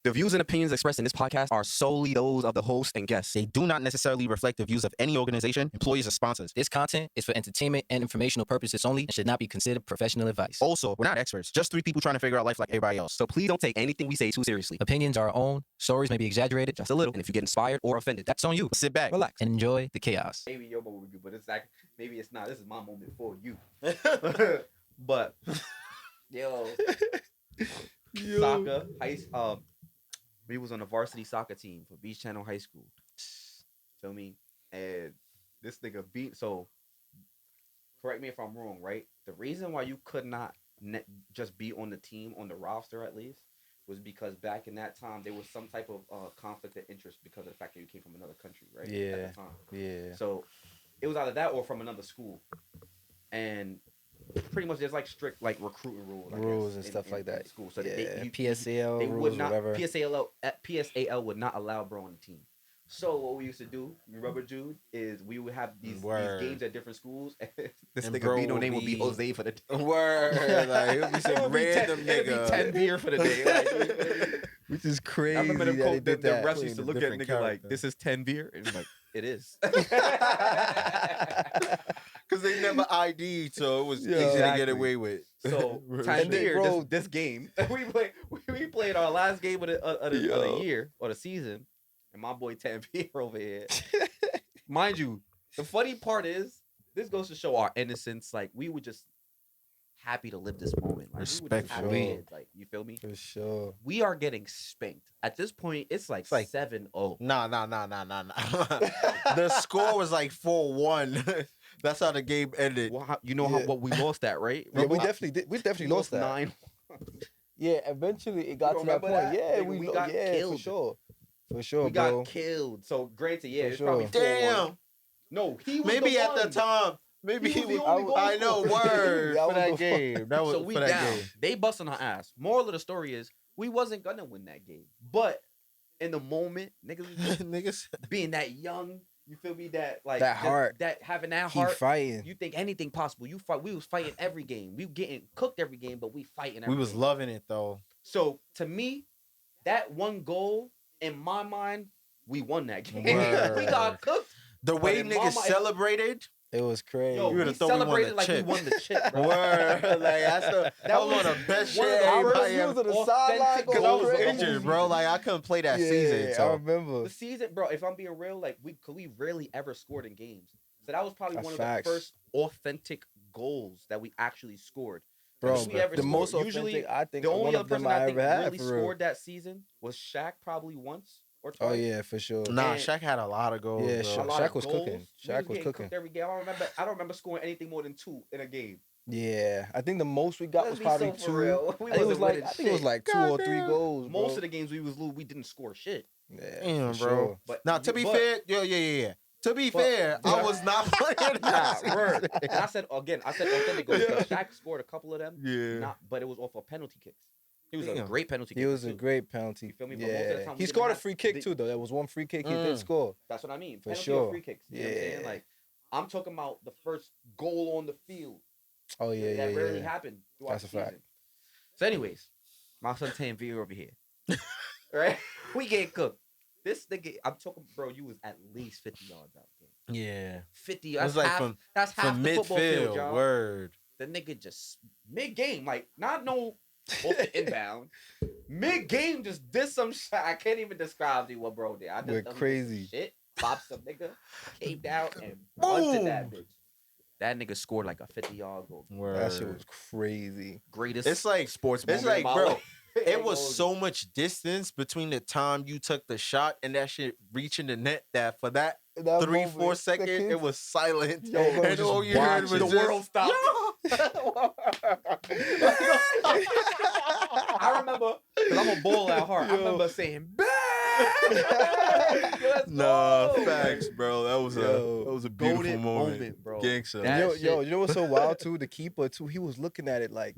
The views and opinions expressed in this podcast are solely those of the host and guests. They do not necessarily reflect the views of any organization, employees, or sponsors. This content is for entertainment and informational purposes only and should not be considered professional advice. Also, we're not experts, just three people trying to figure out life like everybody else. So please don't take anything we say too seriously. Opinions are our own. Stories may be exaggerated Just a little. And if you get inspired or offended, that's on you. Sit back, relax, and enjoy the chaos. Maybe your moment with you, but it's like maybe it's not. This is my moment for you. But yo, soccer, we was on the varsity soccer team for Beach Channel High School. Feel me? And this nigga beat. So correct me if I'm wrong, right? The reason why you could not just be on the team, on the roster at least, was because back in that time there was some type of conflict of interest because of the fact that you came from another country, right? Yeah. At the time. Yeah. So it was either that or from another school, and pretty much there's like strict like recruiting rules And stuff like that. School, so PSAL they rules, would not whatever. PSAL would not allow bro on the team. So what we used to do, remember Jude, is we would have these games at different schools. This And nigga bro Vito will name would be be- Jose for the day. Word. Like, it'll be some random It'd be nigga. 10 beer for the day. Like, Which is crazy. I remember the that coach, they did the that. refs used to look at Different nigga like, character. "This is 10 beer," and I'm like, "It is." Because they never ID'd, so it was Yeah, easy to exactly. get away with. So And 10 then, beer. bro- This game, we played our last game of the year or the season, and my boy 10 beer over here. Mind you, the funny part is this goes to show our innocence. Like we were just happy to live this moment. Like, we were just Respectful. happy kids, like you feel me? For sure. We are getting spanked at this point. It's like 7-0. Nah. The score was like 4-1. That's how the game ended. Well, you know how what we lost that, right? Yeah, we definitely did. We definitely lost that. 9. Yeah, eventually it got You to that point. remember that? Yeah, Nigga, we we got killed. for sure. For sure, We bro. got killed. So granted, yeah, For it's sure. probably 4-1. Damn. No, he was Maybe the at one. the time. Maybe He he was was. the only goal I know. scorer. Word That for was that the game. That was So we for that down. game. They busting our ass. Moral of the story is we wasn't gonna win that game, but in the moment, niggas was just Niggas, being that young. You feel me? That like That heart. that having that keep heart. fighting. You think anything possible? You fight. We was fighting every game. We getting cooked every game, but we fighting. Every We was game. loving it though. So to me, that one goal in my mind, we won that game. Word. We got cooked. The But way in niggas my mind- celebrated. It was crazy. Yo, You we would've thought we won celebrated the like chip. we won the chip, bro. Word. Like that was one of the best shit everybody ever. Because I was injured, bro. Like I couldn't play that season. So. I remember. The season, bro. If I'm being real, like we rarely ever scored in games. So that was probably That's one of facts. the first authentic goals that we actually scored. Bro, If we ever the scored. most Usually, authentic, I think the only one other of them person I I think ever had, really for real. scored that season was Shaq, probably once or twice. Oh yeah, for sure. Nah, And- Shaq had a lot of goals. Yeah, bro. A lot Shaq of was goals. cooking. We Shaq was getting cooking. cooked every game. I don't remember scoring anything more than 2 in a game. Yeah, I think the most we got Let's was be probably so for 2. real. I We think it was wasn't like winning I think it was shit. like 2 or 3 Goddamn. goals. Most bro. of the games we was lose, we didn't score shit. Yeah, Damn, for bro. sure. But Now, to be but- fair, yeah. To be But- fair, I was not playing Nah, that. word. And I said authentic goals. Yeah. Shaq scored a couple of them. Yeah. But it was off of penalty kicks. He was a Damn. great penalty He kicker. was a too. great penalty. You feel me? But most of the Yeah, time we he didn't scored a have free kick the- too, though. There was one free kick he did score. That's what I mean. For Penalty sure. or free kicks. You know what I'm saying? Yeah. Like I'm talking about the first goal on the field. Oh yeah, that rarely yeah. happened throughout That's the a fact. season. So, anyways, my son 10 V over here. Right? We get cooked. This nigga, I'm talking, bro. You was at least 50 yards out there. Yeah. 50. It That's was like half. That's half from the football field, midfield. y'all. Word. The nigga just mid game, like not no off the inbound. Mid game, just did some shit. I can't even describe to you what bro did. I just Went done this crazy. shit. Popped some nigga, came down and bunted that Boom. bitch. That nigga scored like a 50-yard goal. Word. That shit was crazy. Greatest. It's like sports. It's moment like, of my bro, life. it was so much distance between the time you took the shot and that shit reaching the net that for that That 3-4 moment, seconds, it was silent. Yo, bro, and just all you heard was watching. The just, world stopped. I remember, because I'm a bull at heart. I Yo. remember saying, "Bang!" Let's Nah, go. facts, bro. That was Yo, a beautiful Golden moment. bro. Gangsta. That Yo, shit. you know what's so wild too? The keeper too. He was looking at it like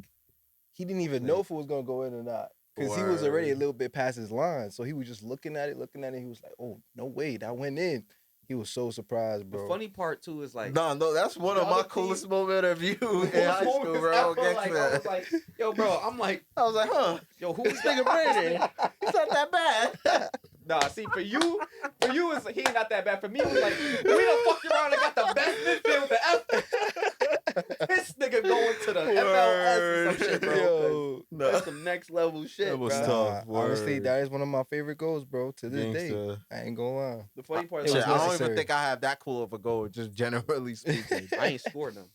he didn't even know if it was gonna go in or not, because he was already a Word. little bit past his line. So he was just looking at it. He was like, "Oh no way, that went in." He was so surprised, The bro. funny part too is like, No, that's one the of my other team- coolest moments of you in most high school, moments bro. ever, Gangsta. like, I was like, yo, bro, I'm like, I was like, huh, yo, who this nigga Brandon, he's not that bad. See, for you, it's he ain't not that bad. For me, it was like we done fucked around and got the best midfield ever. This nigga going to the MLS or some shit, bro. Yo, That's some next level shit, That was bro. tough. Honestly, Word. that is one of my favorite goals, bro. To this day, Gangsta. I ain't gonna lie. The funny part It is was Shit, I don't even necessary. think I have that cool of a goal, just generally speaking. I ain't scored them.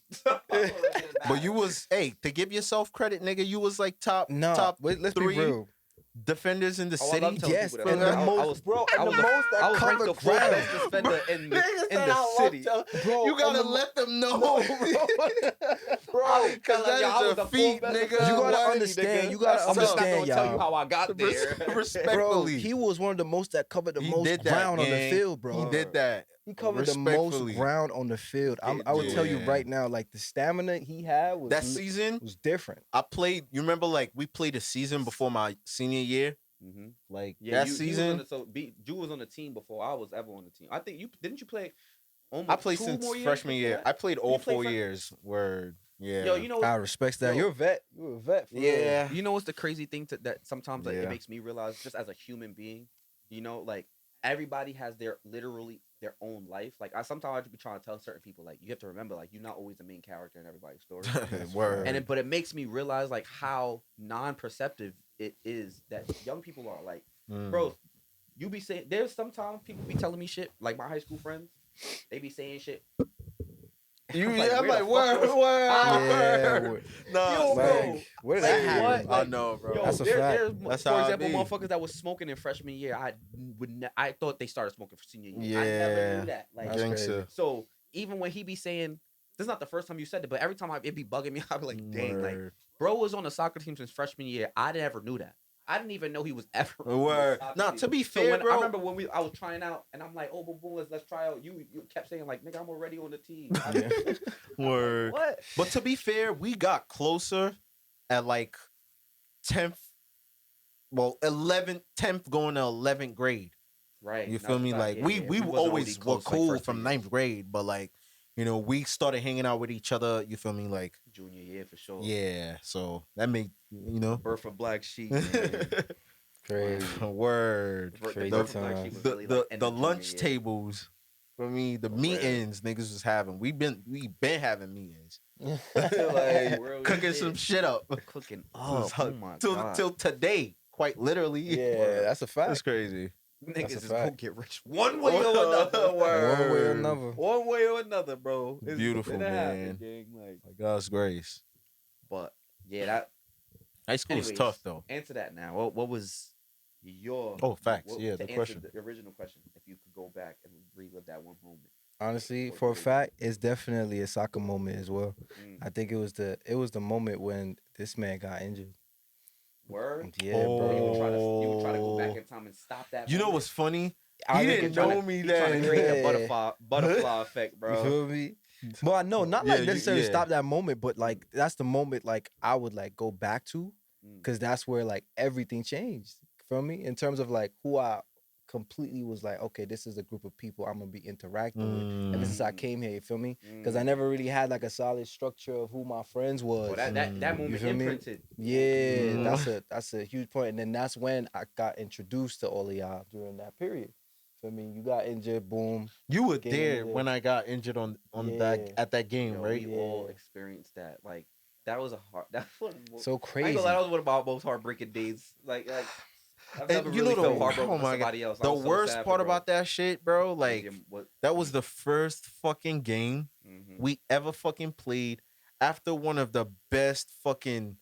But you was, to give yourself credit, nigga, you was like top Wait, let's 3 be real. defenders in the Oh, I love city. telling Yes, people and that. the I most, was- bro, I and the was- most I that was ranked covered the fourth ground. best defender in the city. Bro, You gotta and the- let them know, bro, because that I was is the a feat, fourth best nigga. defender. You gotta What? understand. You gotta I'm just not understand, gonna tell you y'all. how I got there. Bro, Respectfully, he was one of the most that covered the He most did that, ground on the gang. field, bro. he did that. He covered the most Respectfully. ground on the field. I would tell you Yeah. right now, like the stamina he had was That season, was different. I played. You remember, like we played a season before my senior year. Mhm. Like Yeah, that you season, was on Jew was on the team before I was ever on the team. I think you didn't you play almost I played 2 since more years freshman before year. that? I played all You played 4 fre- years. Word, yeah. Yo, you know I respect that. Yo. You're a vet. You're a vet. For real. yeah. You know what's the crazy thing that sometimes like, Yeah. it makes me realize just as a human being, you know, like everybody has literally their own life. Like sometimes I just be trying to tell certain people like you have to remember like you're not always the main character in everybody's story. Word. But it makes me realize like how non-perceptive it is that young people are like, Mm. bro, you be saying there's sometimes people be telling me shit like my high school friends, they be saying shit. You, I'm like, I'm where like, the fuck word, was- Yeah, word. word. Nah, Yo, bro. Like, where did Like, that happen? what? I Like, know, bro. Yo, That's a fact. there's, That's for how it example, be. motherfuckers that was smoking in freshman year. I thought they started smoking for senior year. I never Yeah. knew that. Like, That's Gangsta. crazy. so even when he be saying, this is not the first time you said it, but every time it be bugging me, I be like, dang, like, Word. bro was on the soccer team since freshman year. I never knew that. I didn't even know he was ever on the Word. soccer Nah, team. to be So fair, when, bro. I remember when I was trying out, and I'm like, oh, boom, let's try out. You kept saying like, nigga, I'm already on the team. Word. What? But to be fair, we got closer at like 10th, 11th, 10th going to 11th grade. Right. You That's feel me? what I- Like yeah, we yeah. we wasn't always really were close, like, cool freshman from year. 9th grade, but like, we started hanging out with each other. You feel me? Like, Junior year for sure. yeah. So that made Birth of Black Sheep. Man. Crazy. Word. The Crazy Birth of Black times. Sheep was The really, like, in the junior lunch year. tables. For me, the For real. meetings niggas was having. We been having meetings. Like, real Cooking shit. some shit up. Cooking up. Oh my god. till today, quite literally. Yeah, that's a fact. That's crazy. Niggas That's a is gonna fact. get rich one way or another. One way or Word. another. One way or another, bro. It's Beautiful, gonna happen, man. gang. Like, By God's grace. but yeah, that. High school is anyways, tough though. Answer that now. What was your? Oh, facts. Yeah, to the answer question. The original question. If you could go back and relive that one moment. Honestly, Or for a three. fact, it's definitely a soccer moment as well. Mm. I think it was the moment when this man got injured. Word. Yeah, You bro. would try to go back in time and stop that. You know moment? what's funny? I He think didn't tryna- know me He trying then. to create the Yeah. butterfly effect, You bro. feel me? Well, I know not Yeah, like you- necessarily yeah. stop that moment, but like that's the moment like I would like go back to, Mm. because that's where like everything changed. Feel me? In terms of like who I completely was like, okay, this is a group of people I'm gonna be interacting with. Ever since I Mm. came here, you feel me? Because I Mm. never really had like a solid structure of who my friends was. Well, that You moment feel me? imprinted. Yeah, Mm. that's a huge point. And then that's when I got introduced to all of y'all during that period. Feel me? You got injured, boom. You were Get there into when I got injured on that Yeah. at that game, Yo, right? We all Yeah. experienced that. Like that was a hard. That was So I ain't crazy. gonna lie, that was one of my most heartbreaking days. Like I've And never you really know felt the- heartbroken oh for my somebody else. I The was so worst sad for part bro. about that shit, bro, like Yeah, what- that was the first fucking game Mhm. we ever fucking played after one of the best fucking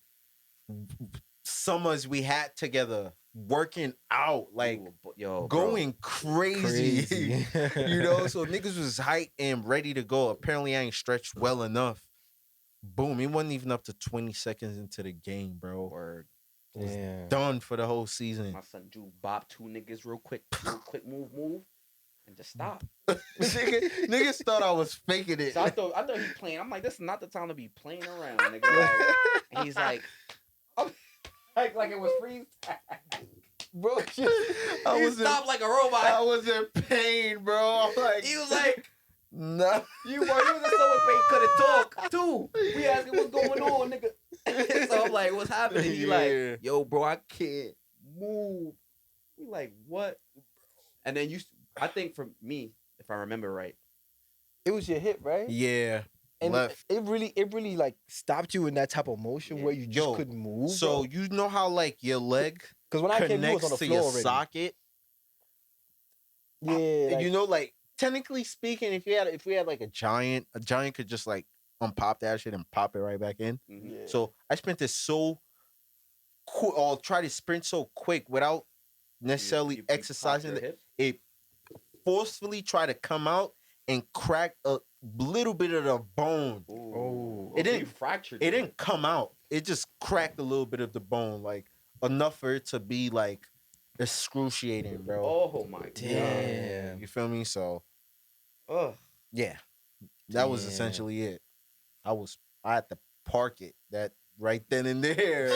summers we had together, working out, like yo, bro. going crazy. Crazy. So niggas was hyped and ready to go. Apparently I ain't stretched well enough. Boom, it wasn't even up to 20 seconds into the game, bro. Word. Yeah. Done for the whole season. My son Drew bopped 2 niggas real quick, move, and just stop. Niggas thought I was faking it. So I thought he playing. I'm like, this is not the time to be playing around, nigga. Like, and he's like, like it was freeze tag. Bro, He was stopped like a robot. I was in pain, bro. I'm like, He was like, nah. you was so in pain, couldn't talk too. We asking what's going on, nigga. So I'm like, what's happening? He Yeah. like, yo, bro, I can't move. We like, what? And then I think for me, if I remember right, It was your hip, right? Yeah. And Left. it really like stopped you in that type of motion where you just couldn't move. So you know how like your leg because when I came, you was connects on the to floor your already. socket? Yeah, like, You know, like technically speaking, if we had like a giant could just like unpop that shit and pop it right back in. Mhm. yeah. So I spent this so quick, or try to sprint so quick without necessarily You popped exercising your it. hip? It forcefully tried to come out and crack a little bit of the bone. Ooh. Oh. It So didn't- you fractured. It didn't come out. It just cracked a little bit of the bone, like enough for it to be like excruciating, bro. Oh my god. Damn. You feel me? So Ugh. yeah, that was Damn. essentially it. I had to park it that right then and there.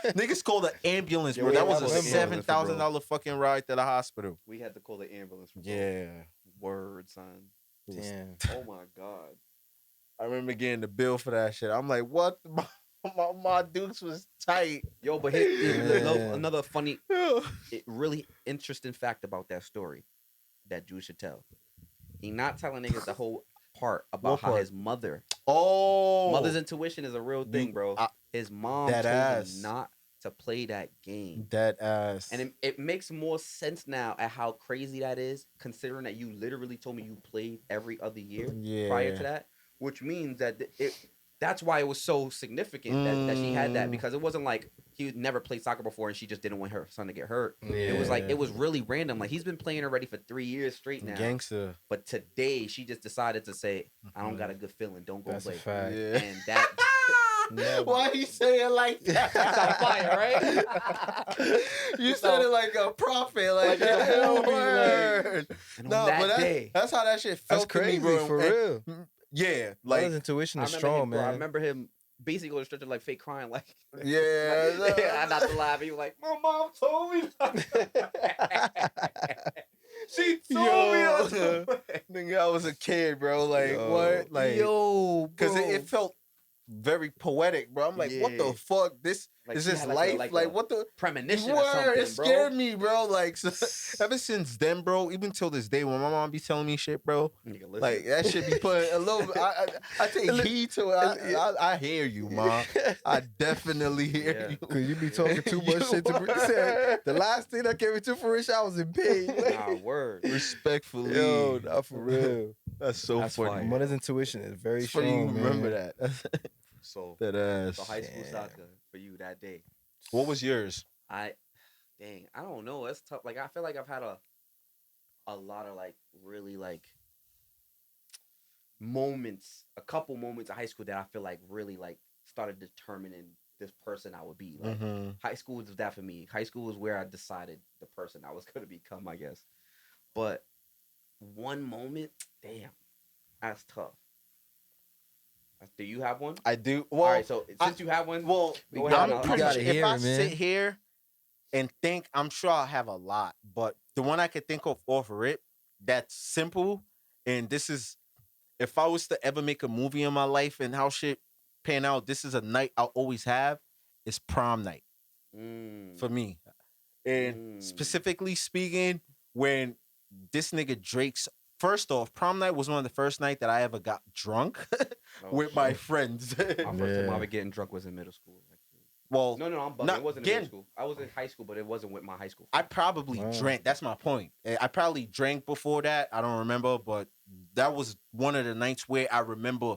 Niggas called an ambulance, Yeah, bro. we That had was to a call the ambulance, bro. $7,000 fucking ride to the hospital. We had to call the ambulance. For Yeah. Word, son. It was- Damn. Oh my god. I remember getting the bill for that shit. I'm like, what? My dukes was tight. Yo, but here, Yeah. another funny, really interesting fact about that story that Jew should tell. He not telling niggas the whole part about What how part? his mother's Oh, intuition is a real thing, You- bro. I- His mom Dead told ass. him not to play that game. dead ass. And it makes more sense now at how crazy that is, considering that you literally told me you played every other year prior to that, which means that that's why it was so significant that she had that, because it wasn't like he would never played soccer before and she just didn't want her son to get hurt. It was like, it was really random. Like, he's been playing already for 3 years straight now. Gangster. But today she just decided to say, I don't got a good feeling. Don't go That's a play. fact. Yeah. And that Why you say it like that? That's on fire, right? You said it like a prophet, like, Like it's a that movie, like- word. And No, on that but day, that's how that shit That's felt to crazy me, bro. for And- real. Yeah, Like like intuition I is remember strong, him, bro, I man. remember him basically going to stretcher like fake crying, like yeah. I'm not to lie. He was like, my mom told me. She told me not to play. Nigga, I was a kid, bro. Like Yo. what? Like Yo, because bro. it felt very poetic, bro. I'm like, what the Yeah. fuck? This Like, is she this had, like, life? a- like Like a what the premonition or word? something, It bro. scared me, bro. Like so, ever since then, bro. Even till this day, when my mom be telling me shit, bro. Nigga, listen. Like that should be put a little. I take heed to it. I hear you, ma. I definitely hear Yeah. you. Cause you be talking too much You shit to were. said, the last thing that came into fruition, I was in pain. Nah, word. Respectfully, Yo, not for real. That's so That's funny. fire. Mother's intuition is very It's funny strong. you remember man. that. So, That ass. so high school Damn. soccer for you that day. What was yours? I don't know. It's tough. Like, I feel like I've had a lot of like really like moments, a couple moments of high school that I feel like really like started determining this person I would be. Like, high school was that for me. High school was where I decided the person I was gonna become, I guess. But one moment, damn, that's tough. Do you have one? I do. Well, All right, so since you have one, well, go ahead. I'm I'll- pretty I'll much, gotta if hear I it, man. sit here and think, I'm sure I'll have a lot. But the one I could think of off rip, that's simple. And this is, if I was to ever make a movie in my life and how shit pan out, this is a night I'll always have. Is prom night for me. And specifically speaking, when this nigga Drake's, first off, prom night was one of the first night that I ever got drunk with my friends. My first time Yeah. ever getting drunk was in middle school. Actually. Well, No, I'm bugging. not- It wasn't in again- middle school. I was in high school, but it wasn't with my high school. I probably Wow. drank. That's my point. I probably drank before that. I don't remember, but that was one of the nights where I remember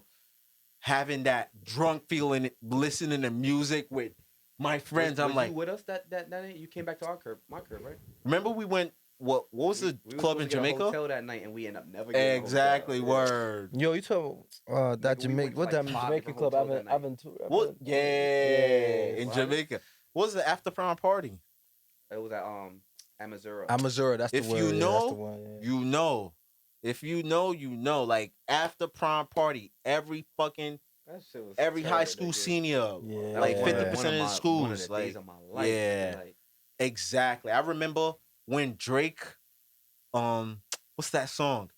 having that drunk feeling, listening to music with my friends. Was I'm like, you with us that night? You came back to my crib, right? remember we went. What was the We were club supposed in to get a Jamaica? hotel that night, and we end up never getting a Exactly. hotel. Yeah. Word. Yo, you talk that Nigga, we went Jamaica, to, what like, that 5 Jamaican different club? hotels that night. What? Yeah, in What? Jamaica. What was the after prom party? It was at Amazura. Amazura, that's the If word. you yeah, know, that's the one, yeah. You know. If you know, you know. Like after prom party, every fucking That shit was every high terrible, school nigga. senior, Yeah. That like was one of 50% of the one schools, of the like days of my life. yeah. Like, exactly. I remember when Drake, what's that song?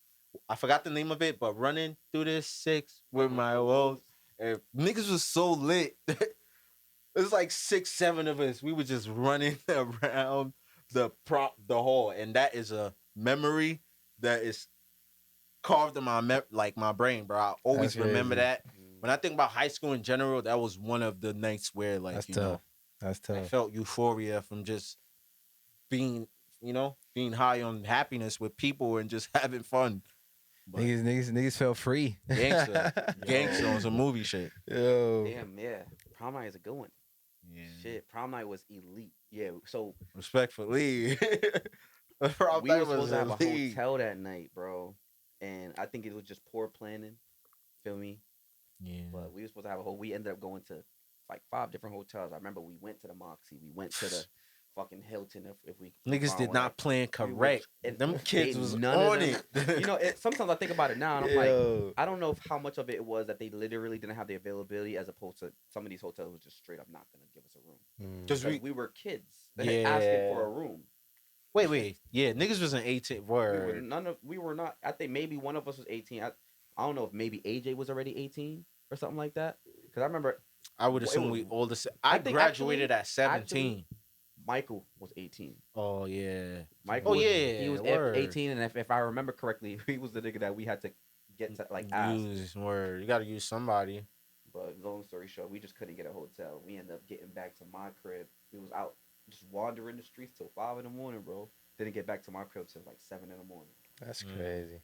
I forgot the name of it, but running through this six with my woes, and niggas was so lit. It was like 6, 7 of us. We were just running around the hall, and that is a memory that is carved in my brain, bro. I always That's remember crazy. that. When I think about high school in general, that was one of the nights where, like, That's you know, tough. That's I tough. felt euphoria from just being, being high on happiness with people and just having fun. But Niggas felt free. gangster, gangster Yo. on some movie shit. Yo. Damn, yeah. Prom night is a good one. Yeah. Shit, prom night was elite. Yeah, so Respectfully, we were supposed to have a hotel that night, bro, and I think it was just poor planning. Feel me? Yeah. But we were supposed to have a whole. We ended up going to like 5 different hotels. I remember we went to the Moxie. We went to the fucking Hilton. If we Niggas found did one. not plan We were- correct. and Them kids they- was none of on them- it. You know, sometimes I think about it now, and I'm like, Yo. I don't know how much of it was that they literally didn't have the availability, as opposed to some of these hotels was just straight up not gonna give us a room. Mm. Because Because we we were kids. They asking for a room. wait, yeah, niggas was an 18 word. We were not. I think maybe one of us was 18. I don't know if maybe AJ was already 18 or something like that. Because I remember I would Well, it assume was- we all the same. I I think graduated actually- at 17. Michael was 18. Oh yeah. Michael, Oh, was, yeah, he was word. 18, and if I remember correctly, he was the nigga that we had to get to like ask. Use word. You got to use somebody. But long story short, we just couldn't get a hotel. We ended up getting back to my crib. We was out just wandering the streets till 5 in the morning, bro. Didn't get back to my crib till like 7 in the morning. That's crazy.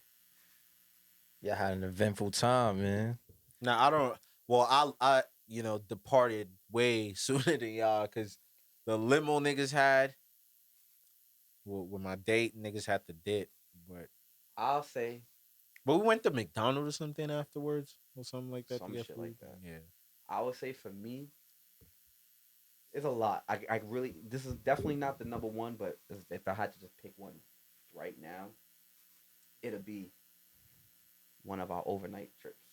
Y'all had an eventful time, man. Now I don't. Well, I departed way sooner than y'all because the limo niggas had. Well, with my date, niggas had to dip, I'll say but we went to McDonald's or something afterwards or something like that. Some to get shit food. like that. Yeah. I would say for me, it's a lot. I really, this is definitely not the number one, but if I had to just pick one right now, it'd be one of our overnight trips.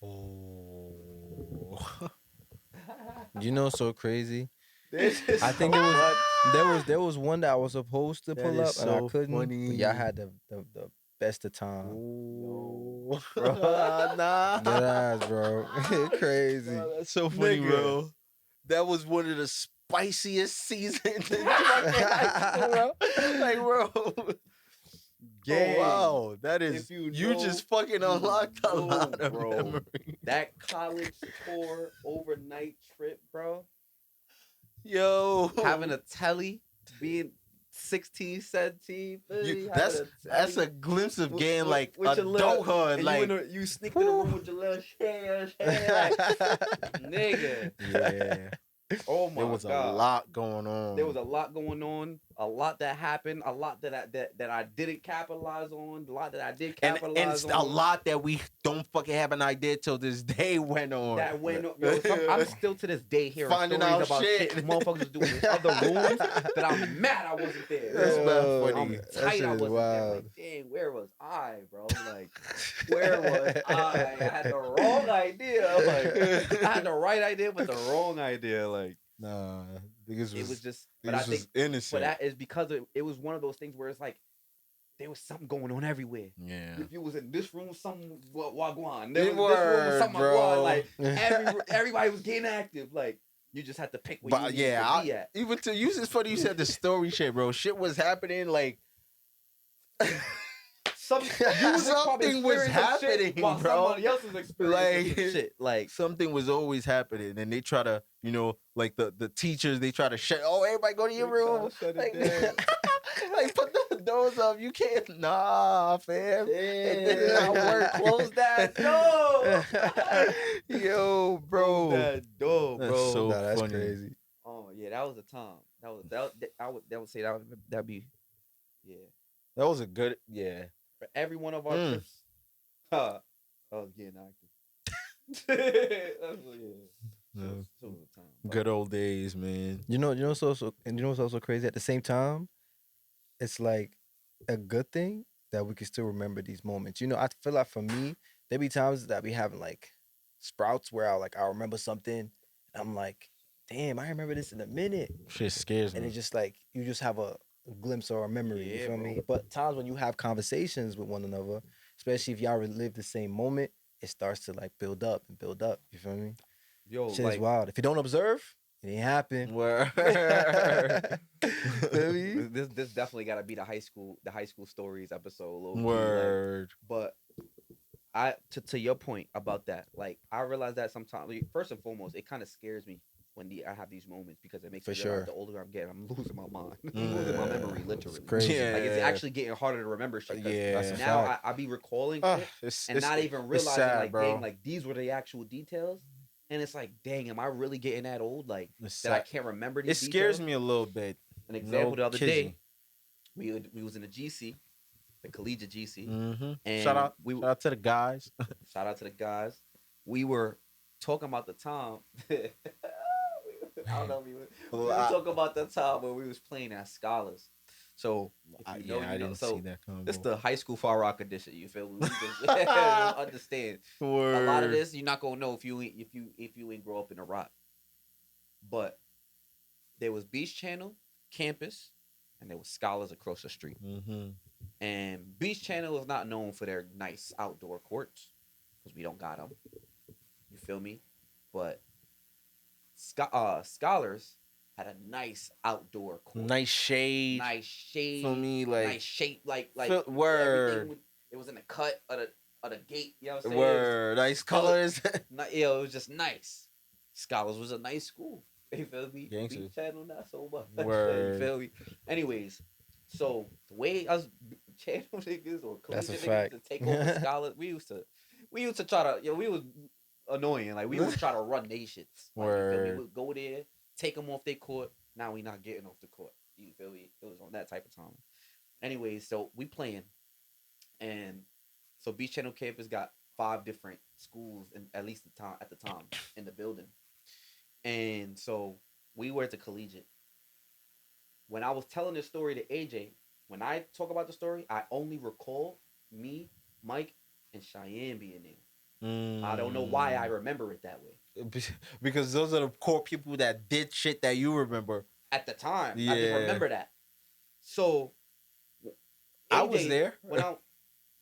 Oh. You know, so crazy. This is I think there was one that I was supposed to That pull is up and I so couldn't. funny. But y'all had the best of time. Bro. Dead Nah. eyes, bro. Crazy. Bro, that's so funny, Nigga. bro. That was one of the spiciest seasons in fucking high school, bro. Like, bro. Gang. Oh, wow. That is. If you You know, just fucking unlocked a know, lot of bro. memories. That college tour overnight trip, bro. Yo. Having a telly, being 16, 17. That's a glimpse of getting like with your little- adulthood. and Like, you sneak in the room with your little share, nigga. yeah. Oh my There was god, a lot going on. There was a lot going on, a lot that happened, a lot that I didn't capitalize on, a lot that I did and capitalize it's on. a lot that we don't fucking have an idea till this day went on. That went on. Yo, I'm still to this day hearing Finding stories out about shit. motherfuckers was doing in other rooms that I'm mad I wasn't there. That's Yo, mad Yo, funny. I'm that tight shit I is wasn't there. wild. Like, dang, where was I, bro? Like, where was I? I had the wrong idea. Like, I had the right idea, but the wrong idea. Like, Nah, niggas it was just. But niggas I think, was innocent. but that is because it was one of those things where it's like there was something going on everywhere. yeah. If you was in this room, something wagwan. It This room was word, something bro. wagwan. Like everybody was getting active. Like you just had to pick where But you needed to be at. even to you, it's funny you said the story shit, bro. Shit was happening like Something was happening, while bro. somebody else was experiencing Like- some shit. Like something was always happening, and they try to, like the teachers, they try to shut. Oh, everybody go to your room. Shut Like, it down. like put the doors up. You can't. Nah, fam. It did Damn. not work. Close that door. Yo, bro. That door, That's bro. so Nah, that's funny. crazy. Oh yeah, that was a time. I would say that'd be yeah. That was a good. Yeah. For every one of our Mm. trips. I was getting active. That's what, yeah. Yeah. So was the time. Good old days, man. You know what's also crazy at the same time? It's like a good thing that we can still remember these moments. You know, I feel like for me, there be times that we having like sprouts where I remember something and I'm like, damn, I remember this in a minute. Shit scares And me. it's just like you just have a glimpse or a memory, you Yeah, feel bro. me? But times when you have conversations with one another, especially if y'all relive the same moment, it starts to like build up and build up. You feel me? Yo, Shit like is wild. If you don't observe, It ain't happen. Word. Feel me? This definitely got to be the high school stories episode. Low key, like, Word. but to your point about that, like I realize that sometimes, like, first and foremost, it kind of scares me when I have these moments because it makes For me realize sure. the older I'm getting, I'm losing my mind, I'm losing my memory, literally. It's crazy. Yeah. Like it's actually getting harder to remember shit. 'Cause Yeah. That's a now fact. I be recalling Ah, shit and not even it's realizing sad, like, bro. dang, like these were the actual details. And it's like, dang, am I really getting that old? Like It's that I sad. can't remember It these scares details? me a little bit. An example, the other day, kidding. we was in the GC, the collegiate GC, Mm-hmm. and Shout out to the guys. shout out to the guys. We were talking about the time. I don't know if we were talking about the time when we was playing at Scholars. So if you know, I you know. didn't So see that coming. it's the high school Far Rock edition. You feel me? We just understand. A lot of this you're not gonna know if you ain't grow up in the rock. But there was Beach Channel, campus, and there was Scholars across the street. Mm-hmm. And Beach Channel is not known for their nice outdoor courts because we don't got them. You feel me? But Scholars had a nice outdoor court. Nice shade. Nice shade. For me, like nice shape. Like word. It was in the cut of the gate. You know what I'm saying? Word. Nice colors. It was just nice. Scholars was a nice school. You feel me? Gangsters. Beach Channel, not so much. Word. You feel me? Anyways, so the way us channel niggas or That's a collegiate niggas fact. to take over Scholars, we used to try to, we was annoying. Like we would try to run nations. Like, you feel me? Word. We would go there, take them off their court. Now we not getting off the court. You feel me? It was on that type of time. Anyways, so we playing, and so Beach Channel campus got 5 different schools, and at least at the time in the building. And so we were at the collegiate. When I was telling this story to AJ, when I talk about the story, I only recall me, Mike, and Cheyenne being there. I don't know why I remember it that way. Because those are the core people that did shit that you remember. At the time, I Yeah. just remember that. So I was AJ, there.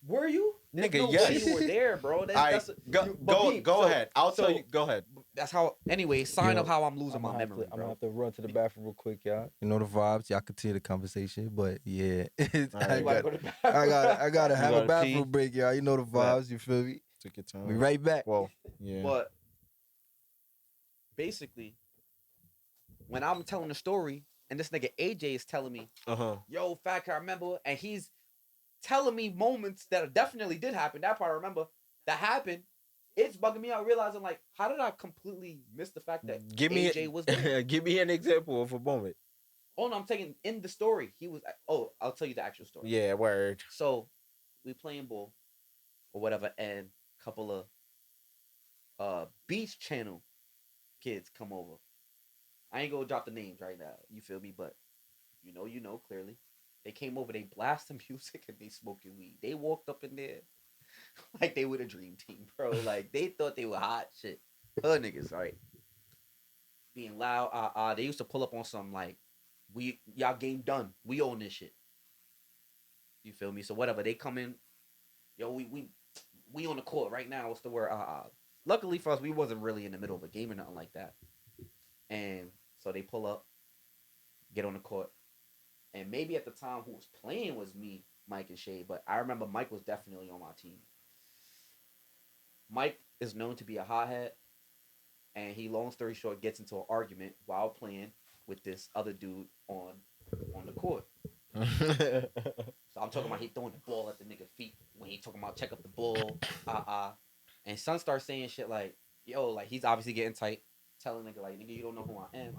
Were you? Nigga, There's no yes. way you were there, bro. Go ahead. I'll tell you. Go ahead. That's how. Anyway, sign Yo, up how I'm losing I'm my gonna have memory, to, I'm bro. gonna have to run to the bathroom real quick, y'all. You know the vibes. Y'all continue the conversation, but yeah, Alright. I gotta have gotta a bathroom pee? break, y'all. You know the vibes. You feel me? Took your time. We right back. Well, yeah. But basically, when I'm telling the story, and this nigga AJ is telling me, yo, Fat Cat, I remember, and he's telling me moments that definitely did happen. That part I remember that happened. It's bugging me out, realizing like, how did I completely miss the fact that AJ was there? Give me an example of a moment. Oh no, I'm taking in the story. He was. Oh, I'll tell you the actual story. Yeah, word. So we playing ball or whatever, and a couple of Beach Channel kids come over. I ain't gonna drop the names right now. You feel me? But you know clearly. They came over, they blasting music, and they smoking weed. They walked up in there like they were the dream team, bro. Like they thought they were hot shit. Hood niggas, right? Being loud. They used to pull up on some like, y'all game done. We own this shit. You feel me? So whatever. They come in. Yo, we on the court right now. What's the word? Luckily for us, we wasn't really in the middle of a game or nothing like that. And so they pull up, get on the court. And maybe at the time who was playing was me, Mike, and Shay. But I remember Mike was definitely on my team. Mike is known to be a hothead. And he, long story short, gets into an argument while playing with this other dude on the court. So I'm talking about he throwing the ball at the nigga feet when he talking about check up the ball. And son starts saying shit like, yo, like he's obviously getting tight. Telling nigga like, nigga, you don't know who I am.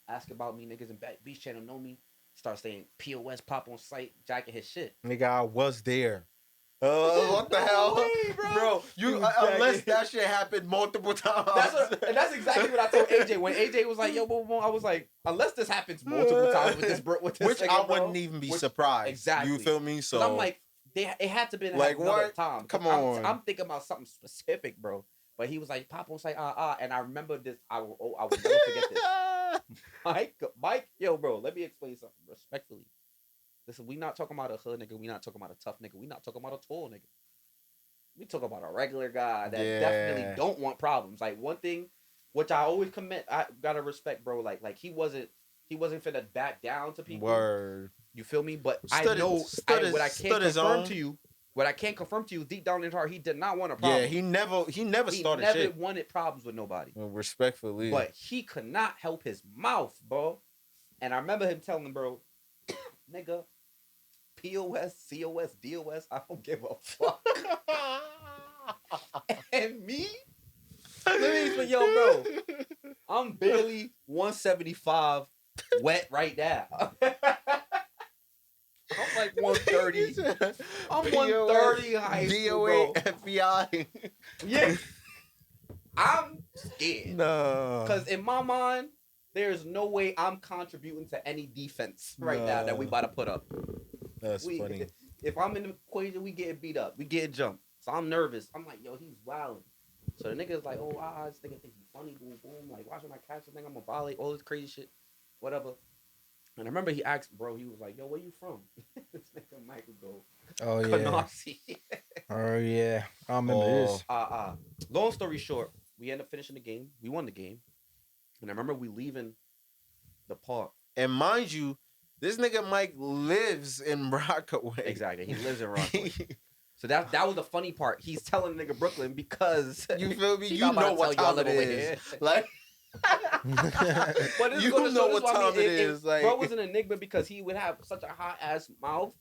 Ask about me, niggas in Beach Channel know me. Start saying POS pop on site, jacking his shit. Nigga, I was there. What the hell? Way, bro. You unless that shit happened multiple times. That's exactly what I told AJ. When AJ was like, yo, boom, boom, I was like, unless this happens multiple times with this Which nigga, I bro, wouldn't even be surprised. Exactly. You feel me? So I'm like, it had to be like another what? time. Come on. I'm thinking about something specific, bro. But he was like, pop on site, and I remember this. I will never forget this. Mike, yo, bro, let me explain something respectfully. Listen, we not talking about a hood nigga. We not talking about a tough nigga. We not talking about a tall nigga. We talk about a regular guy that definitely don't want problems. Like one thing which I always commend. I gotta respect, bro. Like he wasn't finna back down to people. Word. You feel me? But Stood I know what I can't stood his confirm own. to you. What I can't confirm to you, deep down in his heart, he did not want a problem. Yeah, he never He started never shit. wanted problems with nobody. Well, respectfully. But he could not help his mouth, bro. And I remember him telling him, bro, nigga, POS, COS, DOS, I don't give a fuck. And me? Let me explain, yo, bro. I'm barely 175 wet right now. I'm like 130. I'm 130 in high school, bro. FBI. Yeah. I'm scared. No. Because in my mind, there's no way I'm contributing to any defense right now that we about to put up. That's funny. If I'm in the equation, we getting beat up. We getting jumped. So I'm nervous. I'm like, yo, he's wilding. So the nigga's like, oh, this nigga think he's funny, boom, boom. Like, watching my catch this thing, I'm gonna violate all this crazy shit. Whatever. And I remember he asked, bro, he was like, yo, where you from? This nigga Michael go, Oh yeah. Canarsie. Oh yeah. I remember this. Long story short, we ended up finishing the game. We won the game. And I remember we leaving the park. And mind you, this nigga Mike lives in Rockaway. Exactly. He lives in Rockaway. So that was the funny part. He's telling the nigga Brooklyn because You feel me? he You about know to what tell y'all time it over is. here. Like, But this you gonna know show what this why time it is. Like, bro was an enigma because he would have such a hot ass mouth,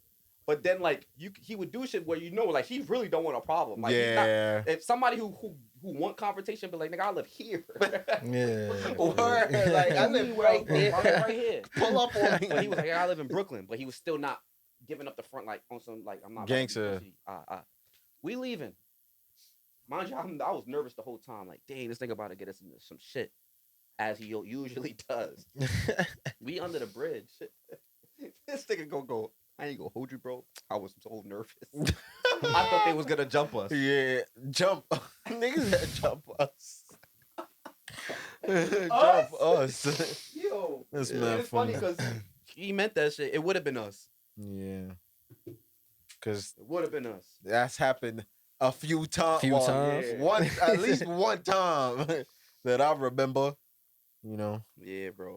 but then like he would do shit where like he really don't want a problem. Like he's not, yeah. if somebody who want confrontation, but like nigga, I live here. Yeah. Word. Like, I live right bro. there. I live right here. Pull up on me. But he was like, I live in Brooklyn, but he was still not giving up the front like on some like I'm not Gangster. We leaving. Mind you, I was nervous the whole time. Like, dang, this nigga about to get us into some shit, as he usually does. We under the bridge. This nigga go. I ain't gonna hold you, bro. I was so nervous. I thought they was gonna jump us. Yeah, jump. Niggas that jump us. Jump us. Yo, This and man it's funny funny. because he meant that shit. It would have been us. Yeah. Cause It would have been us. that's happened a few times. times. Yeah. At least one time that I remember. You know. Yeah, bro.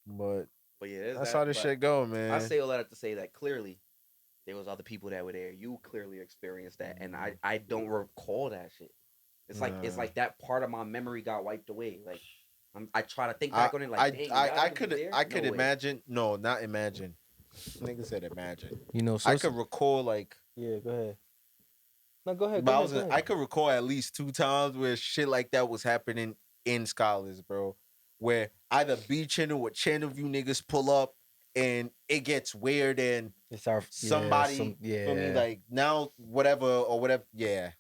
But But yeah, that's how this but shit go, man. I say all that to say that clearly there was other people that were there. You clearly experienced that, and I don't recall that shit. It's like that part of my memory got wiped away. Like I try to think back on it. Like dang, I could No way. imagine. No, not imagine. Nigga said imagine. You know, so I could recall like. yeah, go ahead. No, go ahead. But I could recall at least 2 times where shit like that was happening in Scholars, bro. Where either B channel or channel view niggas pull up and it gets weird and It's our somebody feel me, like now whatever. Yeah.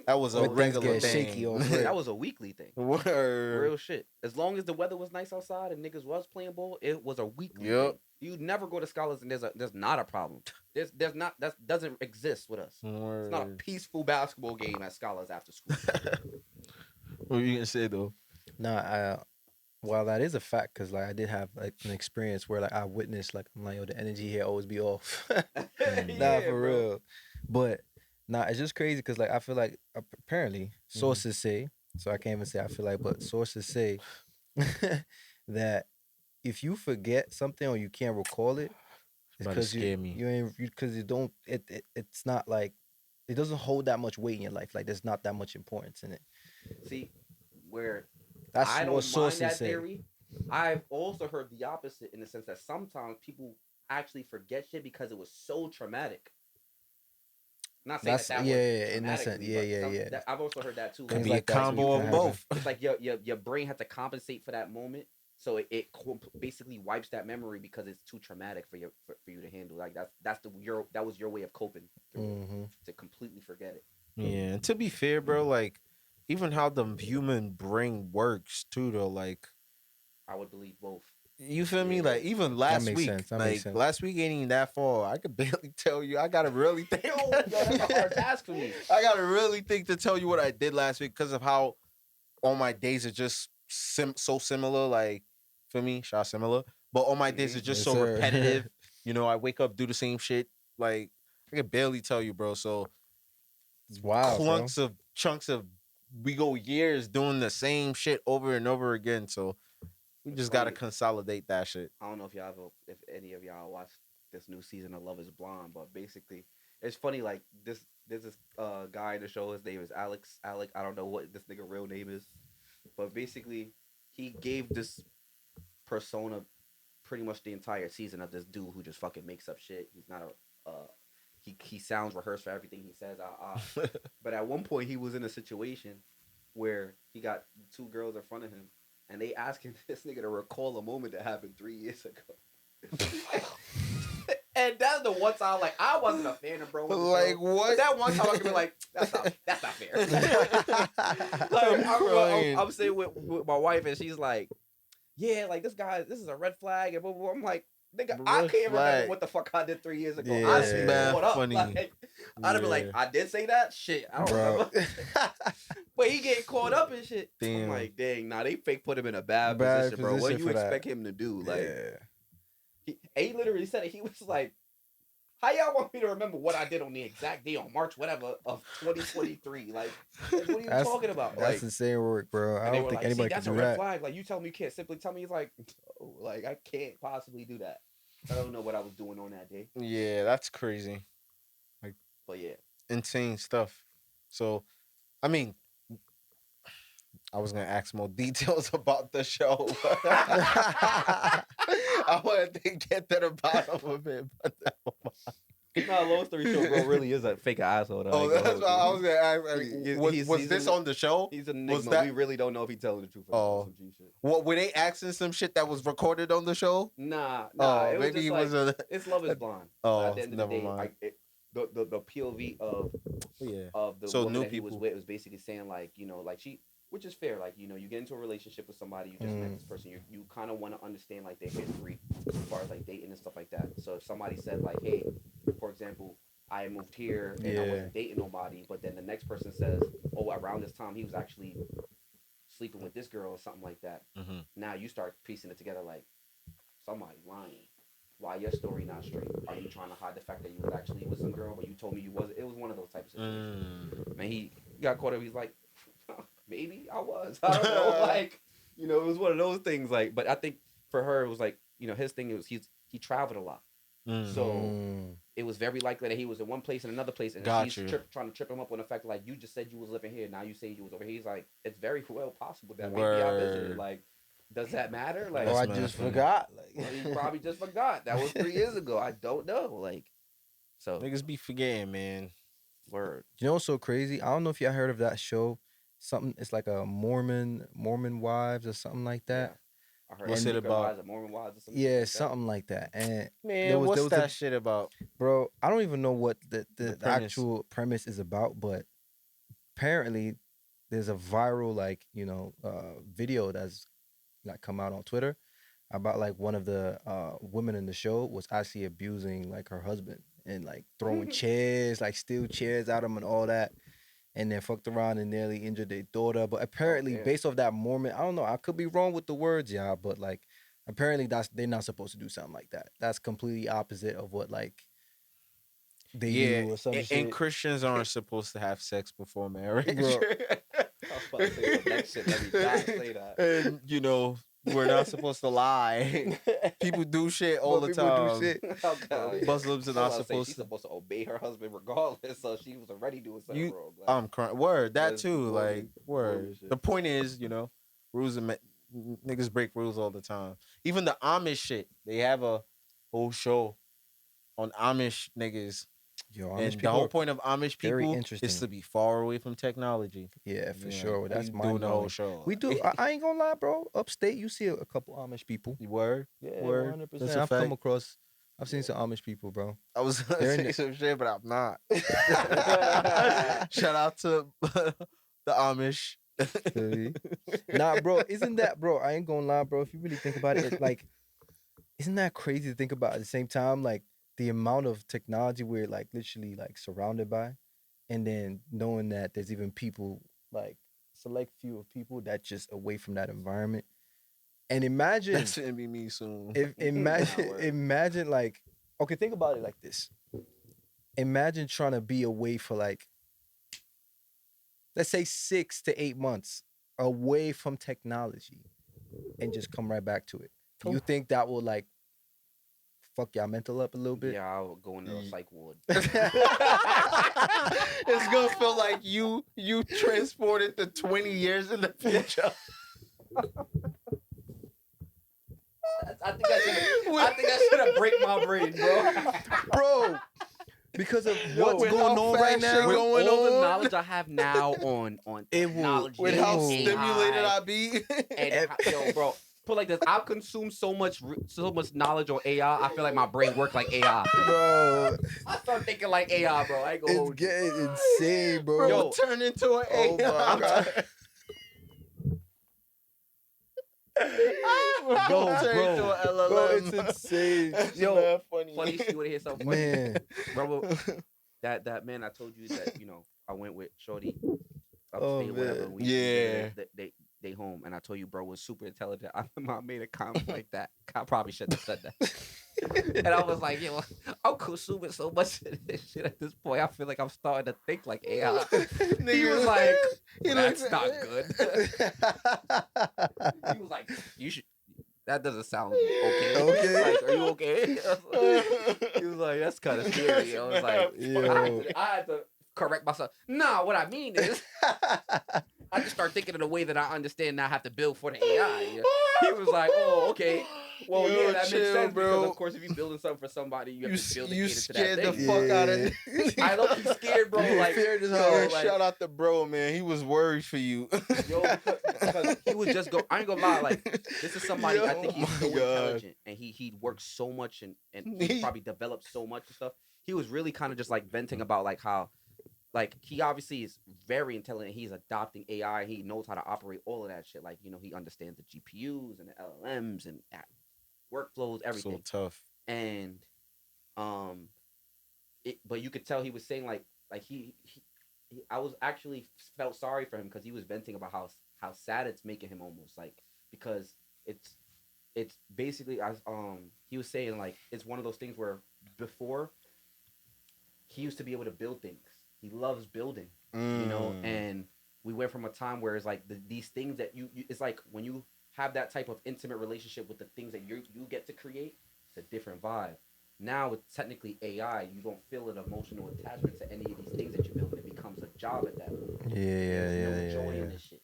That was a When things regular get thing. shaky over That was a weekly thing. Word. Real shit. As long as the weather was nice outside and niggas was playing ball, it was a weekly Yep. thing. You never go to Scholars and there's not a problem. There's not that doesn't exist with us. It's not a peaceful basketball game at Scholars after school. What were you gonna say though? Nah, well, that is a fact because like I did have like an experience where like I witnessed like I'm like, yo, the energy here always be off. Nah, for real. But nah, it's just crazy because like I feel like apparently sources say, so I can't even say I feel like, but sources say that if you forget something or you can't recall it, it's About to because scare me. you ain't because you don't. It's not like it doesn't hold that much weight in your life. Like there's not that much importance in it. See, where That's I what don't mind sources that say. theory. I've also heard the opposite in the sense that sometimes people actually forget shit because it was so traumatic. Not saying That's that yeah, was yeah, in that sense, traumatic to me, yeah, but yeah. I've also heard that too. Things Could be like a that combo can of happen. both. It's like your brain had to compensate for that moment, so it basically wipes that memory because it's too traumatic for you to handle. Like that was your way of coping to completely forget it. Yeah, and to be fair, bro, like even how the human brain works too, though, like I would believe both. you feel me? Yeah. Like even last makes week, sense, that like makes sense. last week ain't even that far. I could barely tell you. I gotta really think. Yo, that's a hard task for me. I gotta really think to tell you what I did last week because of how all my days are just so similar. Like for me, shot similar, but all my days are just Yes, so sir. repetitive. You know, I wake up, do the same shit. Like I could barely tell you, bro. So It's wild, bro. chunks of we go years doing the same shit over and over again. So we It's just gotta funny. consolidate that shit. I don't know if if any of y'all watched this new season of Love Is Blonde, but basically, it's funny. Like there's this guy in the show. His name is Alex. Alec. I don't know what this nigga real name is, but basically, he gave this persona pretty much the entire season of this dude who just fucking makes up shit. He's not a he sounds rehearsed for everything he says. But at one point, he was in a situation where he got two girls in front of him, and they asking this nigga to recall a moment that happened 3 years ago. And that's the one time, like, I wasn't a fan of bro. Like, what? But that one time I could be like, that's not fair. I'm sitting with my wife, and she's like, yeah, like this is a red flag, and blah, blah, blah. I'm like, nigga, I can't remember what the fuck I did 3 years ago. Yeah. I That's just mad caught up. funny. Like, I'd have been like, I did say that? Shit, I don't Bro. remember. But he getting caught up in shit. Damn. I'm like, dang, nah, they fake put him in a bad Bad position, bro. What position do you for that. expect him to do? Like, yeah. he literally said it. He was like, how y'all want me to remember what I did on the exact day on March whatever of 2023? Like, what are you talking about? That's Like, insane work, bro. I and they don't were think like, anybody see, that's can a do red that. flag. Like, you tell me you can't simply tell me. He's like, oh, like, I can't possibly do that. I don't know what I was doing on that day. Yeah, that's crazy. But yeah. Insane stuff. So, I mean, I was gonna ask more details about the show. I wanted to get to the bottom of it, but No, long story short, bro really is a fake asshole. Though. oh, that's what I was gonna ask. I mean, was He's this an- on the show? He's a Was nigga. that- We really don't know if he's telling the truth or Oh. some G shit. What were they asking some shit that was recorded on the show? Nah. Oh, It was maybe just he like, was a. it's Love Is Blonde. Oh, At the end of never the day, mind. like the POV Yeah. of the So woman new that he was people. with was basically saying like, you know, like she, which is fair. Like, you know, you get into a relationship with somebody, you just met this person, you kind of want to understand like their history as far as like dating and stuff like that. So if somebody said like, hey, for example, I moved here and I wasn't dating nobody, but then the next person says, oh, around this time he was actually sleeping with this girl or something like that. Mm-hmm. Now you start piecing it together like somebody lying. Why your story not straight? Are you trying to hide the fact that you was actually with some girl, but you told me you wasn't? It was one of those types of situations. Man, he got caught up. He's like, maybe I was. I don't know. Like, you know, it was one of those things. Like, but I think for her, it was like, you know, his thing was he traveled a lot, so it was very likely that he was in one place and another place, and she's trying to trip him up on the fact that like you just said you was living here, now you say you was over here. He's like, it's very well possible that maybe I visited. Like, does that matter? Like, I just forgot. well, he probably just forgot. That was 3 years ago. I don't know. Like, so Niggas be forgetting, man. word. You know what's so crazy? I don't know if y'all heard of that show. Something, it's like a Mormon wives or something like that. I heard What's it about? A Mormon wives or something Yeah, like that. something like that. And Man, was- what's there was that a- shit about? bro, I don't even know what the premise. actual premise is about, but apparently there's a viral like, you know, video that's like come out on Twitter about like one of the women in the show was actually abusing like her husband and like throwing chairs, like steel chairs at him and all that. And then fucked around and nearly injured their daughter. But apparently, yeah. based off that Mormon, I don't know, I could be wrong with the words, y'all, but like apparently they're not supposed to do something like that. That's completely opposite of what like they do or some and shit. Christians aren't supposed to have sex before marriage. Bro. I was about to say the next shit. Let me not say that. And you know, we're not supposed to lie. People do shit all the time. Do shit. Oh, God. Muslims are I not was about to say, supposed she's to. supposed to obey her husband regardless, so she was already doing something You- wrong. Like, I'm crying. Word, that That's too. Mormon- Like, word. Mormon shit. The point is, you know, rules are niggas break rules all the time. Even the Amish shit, they have a whole show on Amish niggas. Yo, And Amish the people whole are- point of Amish very people interesting. is to be far away from technology. Yeah, for Yeah, sure. That's we my doing the whole show. We do. I ain't gonna lie, bro. Upstate, you see a couple Amish people. Word. Yeah, Word. 100%. That's a I've fact. come across. I've seen some Amish people, bro. I was gonna They're in say the- some shit, but I'm not. Shout out to the Amish. Feel me? Nah, bro. Isn't that, bro? I ain't gonna lie, bro. If you really think about it, like, isn't that crazy to think about at the same time? Like the amount of technology we're like literally like surrounded by, and then knowing that there's even people like select few of people that just away from that environment. And imagine That's gonna be me soon. if imagine word. imagine like, okay, think about it like this. Imagine trying to be away for like let's say 6 to 8 months away from technology and just come right back to it. Do you think that will like fuck y'all mental up a little bit? Yeah, I'll go into a psych ward. It's gonna feel like you transported to 20 years in the future. I think I should have break my brain, bro. Bro, because of what's with going how on right fast shit now. With going all the on. knowledge I have now on It will- technology, With how Ew. stimulated AI, I be. and yo, bro, put like this, I've consumed so much knowledge on AI. I feel like my brain works like AI. Bro, I start thinking like AI, bro. I ain't gonna it's hold you. getting insane, bro. Bro, Yo. turn into an Oh my AI. God. Yo, turn bro. into an LLM. Bro, it's insane. That's Yo, mad funny. Funny shit. You wanna hear something funny? Man. Bro, that man I told you that I went with Shorty Oh, upstate, whatever. man. We Yeah. they home, and I told you, bro, was super intelligent. I made a comment like that. I probably shouldn't have said that. And I was like, yo, I'm consuming so much of this shit at this point. I feel like I'm starting to think like AI. He was like, that's not good. He was like, you should. That doesn't sound okay. Okay. Like, are you okay? He was like, that's kind of scary. I was like, Yo. I had to correct myself. Nah, what I mean is, I just start thinking in a way that I understand. Now I have to build for the AI. You know? He was like, oh, okay. Well, Yo, yeah, that makes chill, sense bro. because of course, if you're building something for somebody, you have to build it You cater to that scared the thing. fuck out of Yeah. I don't be scared, bro. You Like, feared as yo, hell. Yo, like, shout out to bro, man. He was worried for you. yo, because he was just I ain't gonna lie, like this is somebody I think he's so Yo, my God. intelligent and he works so much and he probably developed so much and stuff. He was really kind of just like venting about like how like he obviously is very intelligent. He's adopting AI. He knows how to operate all of that shit. Like he understands the GPUs and the LLMs and workflows, everything. So tough. And but you could tell he was saying like he I was actually felt sorry for him because he was venting about how sad it's making him almost like because it's basically as he was saying like it's one of those things where before he used to be able to build things. He loves building, and we went from a time where it's like these things that you it's like when you have that type of intimate relationship with the things that you get to create, it's a different vibe. Now with technically AI, you don't feel an emotional attachment to any of these things that you build. It becomes a job at that point. There's no joy in this shit.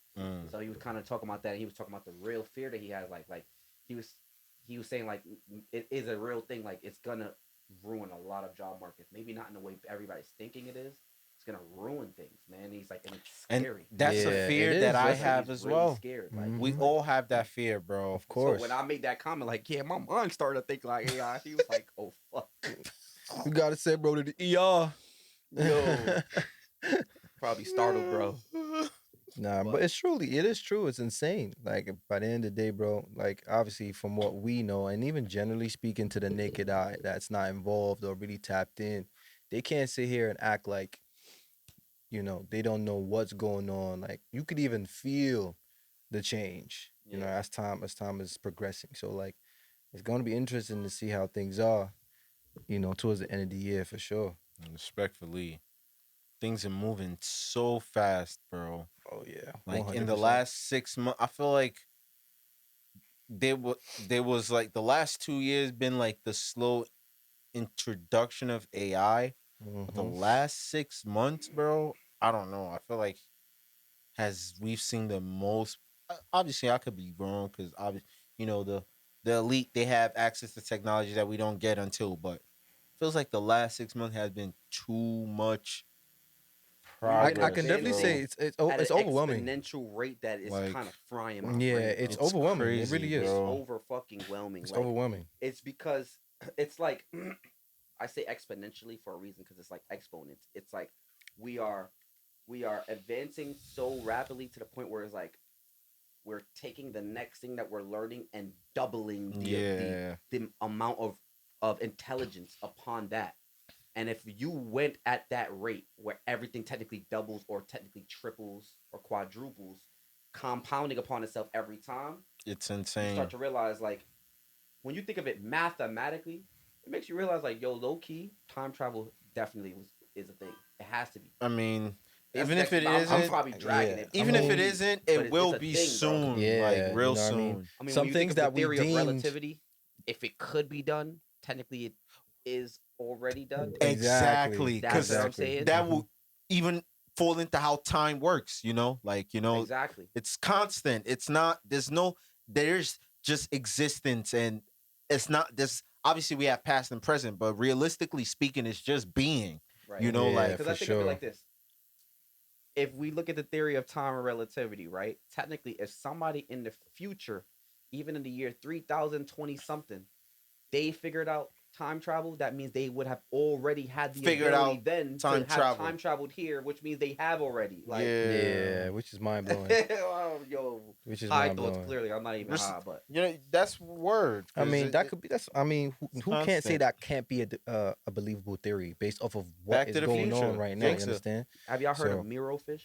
So he was kind of talking about that. And he was talking about the real fear that he has. Like he was saying like it is a real thing. Like it's gonna ruin a lot of job markets. Maybe not in the way everybody's thinking it is. It's gonna ruin things, man. He's like, and it's scary. And that's Yeah, a fear it that is. I He's have as really well. Scared. Like, Mhm. We all have that fear, bro. Of course. So when I made that comment, like, yeah, my mind started to think like AI. He was like, oh fuck, You gotta say, bro, to the ER. yo, probably startled, bro. Nah, but it is true. It's insane. Like by the end of the day, bro, like obviously from what we know, and even generally speaking to the naked eye that's not involved or really tapped in, they can't sit here and act like, they don't know what's going on. Like you could even feel the change, Yeah. as time is progressing. So like it's gonna be interesting to see how things are, towards the end of the year for sure. Respectfully, things are moving so fast, bro. Oh yeah. Like in the 100%. last 6 months, I feel like there was like the last 2 years been like the slow introduction of AI. But the Mhm. last 6 months, bro, I don't know. I feel like we've seen the most. Obviously, I could be wrong because obviously, the elite they have access to technology that we don't get until. But feels like the last 6 months has been too much I progress. can definitely bro. say it's At it's an overwhelming. exponential rate that is Like, kind of frying my Yeah, brain. it's bro. overwhelming. It crazy, really is. It's bro. over fucking whelming. It's Like, overwhelming. it's because it's like I say exponentially for a reason because it's like exponents. It's like we are advancing so rapidly to the point where it's like we're taking the next thing that we're learning and doubling the amount of intelligence upon that. And if you went at that rate where everything technically doubles or technically triples or quadruples, compounding upon itself every time, It's you insane. start to realize like when you think of it mathematically, it makes you realize like, yo, low key, time travel definitely is a thing. It has to be. I mean, Even if it I'm isn't, probably dragging yeah. it. even I if it mean, isn't, but it will it's a be thing, bro. soon. Yeah, like you real know what I soon. mean? I mean, Some when you things think of that the we theory of deemed relativity, if it could be done, technically it is already done. Exactly, That's because what I'm saying. that will even fall into how time works. Like Exactly. it's constant. It's not. There's just existence, and it's not. This obviously we have past and present, but realistically speaking, it's just being. Right. You know, Yeah, like Because for I think of it sure. like this. If we look at the theory of time and relativity, right? Technically, if somebody in the future, even in the year 3020 something, they figured out time travel, that means they would have already had the Figured ability out then time to have travel. time traveled here, which means they have already. Like, Yeah, which is mind blowing. oh, yo, Which is high mind thoughts. blowing. Clearly, I'm not even high, but That's word. I 'cause mean, that could be. That's. I mean, it's who can't say constant. that can't be a believable theory based off of what Back is to the going on Future. right now? You Gangsta. understand? have y'all heard So- of Mirofish?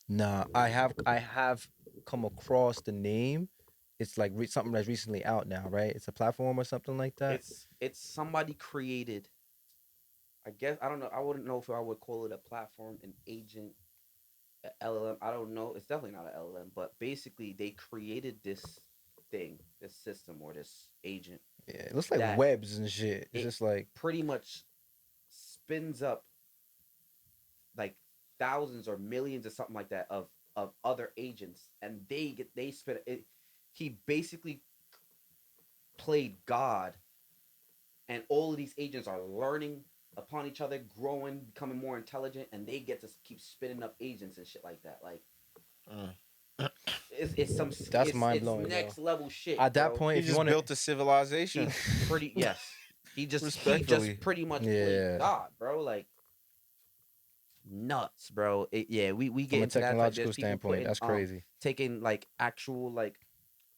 Nah, I have come across the name. It's like something that's recently out now, right? It's a platform or something like that. It's somebody created. I guess I don't know. I wouldn't know if I would call it a platform, an agent, a LLM. I don't know. It's definitely not an LLM, but basically they created this thing, this system or this agent. Yeah, it looks like that webs and shit. It's it- just like Pretty much spins up like thousands or millions or something like that of other agents, and they spin it. He basically played God, and all of these agents are learning upon each other, growing, becoming more intelligent, and they get to keep spinning up agents and shit like that. Like, it's some That's it's mind-blowing, next level shit. at that bro. point, He if you just want to, built a civilization. He's pretty yes. He just Respectfully. pretty much Yeah. played God, bro. Like nuts, bro. We get from a into that. Like, technological there's people standpoint, putting, that's crazy. taking like actual like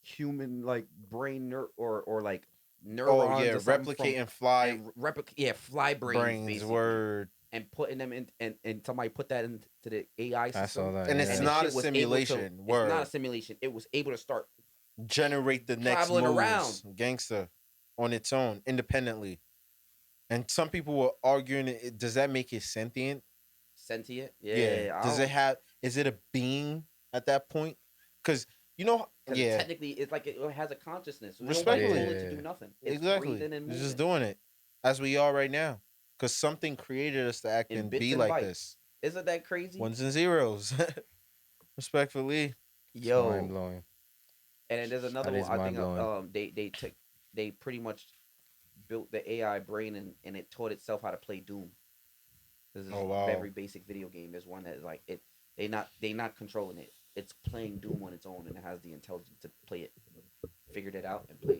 human like brain or like Oh neurons yeah, or something replicating fly and fly brains basically, word. and putting them in and somebody put that into the AI system. I saw that. And yeah. it's the not shit a was able to- simulation, It's word. not a simulation. It was able to start. Generate the next Traveling moves, gangster, on its own, independently. And some people were arguing, does that make it sentient? Sentient, yeah. Does it have? Is it a being at that point? Because yeah, Technically, it's like it has a consciousness. Nobody Respectfully. told it to do nothing. It's exactly. breathing and It's moving. just doing it as we are right now. Because something created us to act In and bits be and like bytes. this. Isn't that crazy? Ones and zeros. Respectfully. Yo, Mind blowing. and then there's another That one. is I think mind-blowing. they pretty much built the AI brain and it taught itself how to play Doom. This is Oh, wow. every basic video game. There's one that is like it. They not controlling it. It's playing Doom on its own and it has the intelligence to play it. Figured it out and played.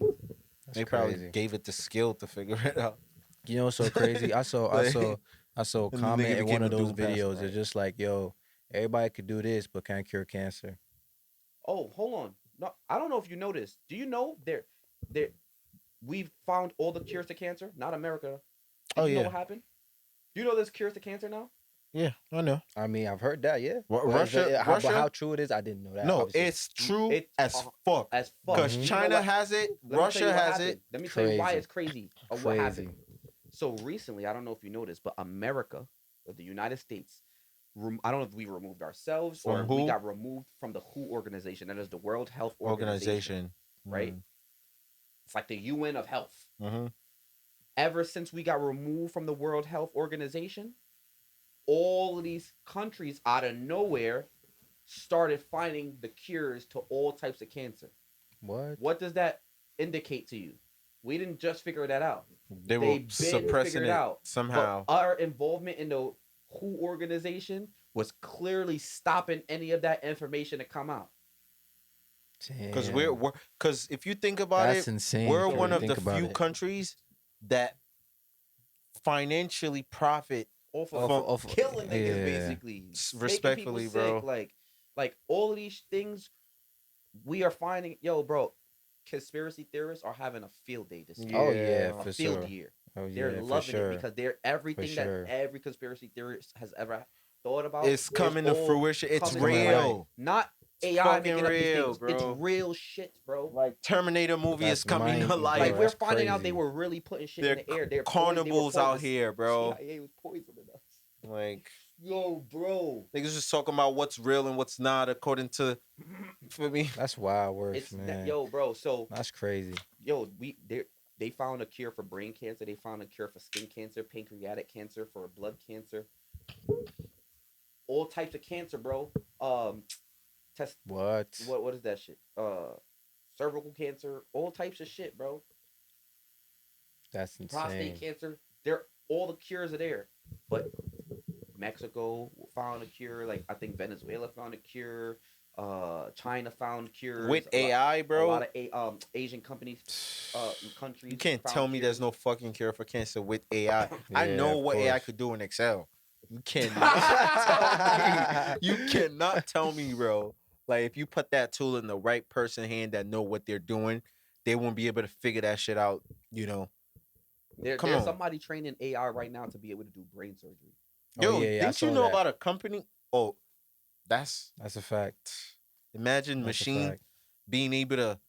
That's They crazy. probably gave it the skill to figure it out. You know what's so crazy? I saw a And the comment nigga in became one of a those Doom passer, videos. right? It's just like, yo, everybody could do this, but can't cure cancer. Oh, hold on. No, I don't know if you noticed. Do you know we've found all the cures to cancer? Not America. Oh, You know yeah. what happened? You know there's cures to cancer now? Yeah, I know. I mean, I've heard that, yeah. What, But is it- Russia? but how true it is, I didn't know that. No, obviously. it's true It's as fuck. As fuck. Because Mhm. You know China what? has it, Let me tell you Russia what has happened. it. Let me tell you why Crazy. it's crazy or what happened. Crazy. So recently, I don't know if you noticed, but America, or the United States, I don't know if we removed ourselves or From we who? got removed from the WHO organization. That is the World Health Organization. Right? It's like the UN of health. Mm-hmm. Ever since we got removed from the World Health Organization, all of these countries out of nowhere started finding the cures to all types of cancer. What? What does that indicate to you? We didn't just figure that out. They were They been suppressing figured it out. somehow. But our involvement in the WHO organization was clearly stopping any of that information to come out. Because Damn. because if you think about That's it, insane. we're if you one of think the about few it. countries that financially profit Off Off- of killing niggas, yeah. basically. Making respectfully, people sick, bro. like all of these things we are finding. Yo, bro, conspiracy theorists are having a field day this year. Oh yeah, A for field sure. year. Oh yeah, They're for loving sure. it because they're everything sure. that every conspiracy theorist has ever thought about. It's coming to all fruition. It's coming to real. light. Not It's AI fucking making up these real, things. bro. It's real shit, bro. Like Terminator movie That's is coming to mind- life. Like bro, we're that's finding out they crazy. were really putting shit They're in the air. They're carnivals out poisonous. here, bro. CIA was poisoning us. Like Yo, bro. niggas just talking about what's real and what's not according to, for me. That's wild worse, It's man. yo, bro. So That's crazy. yo, they found a cure for brain cancer. They found a cure for skin cancer, pancreatic cancer, for blood cancer, all types of cancer, bro. Test What? what is that shit? Cervical cancer, all types of shit, bro. That's Prostate insane. cancer. They're all the cures are there, but Mexico found a cure. Like I think Venezuela found a cure. China found cures With A AI, a bro, lot of Asian companies, countries. you can't found tell me there's cures. no fucking cure for cancer with AI. I Yeah, know of what AI course. could do in Excel. You cannot tell me. You cannot tell me, bro. Like if you put that tool in the right person hand that know what they're doing, they won't be able to figure that shit out. You know. Come There's on, somebody training AI right now to be able to do brain surgery. Oh yo, yeah, yeah. I didn't you saw know that. about a company? Oh, that's That's a fact. imagine That's a machine fact. being able to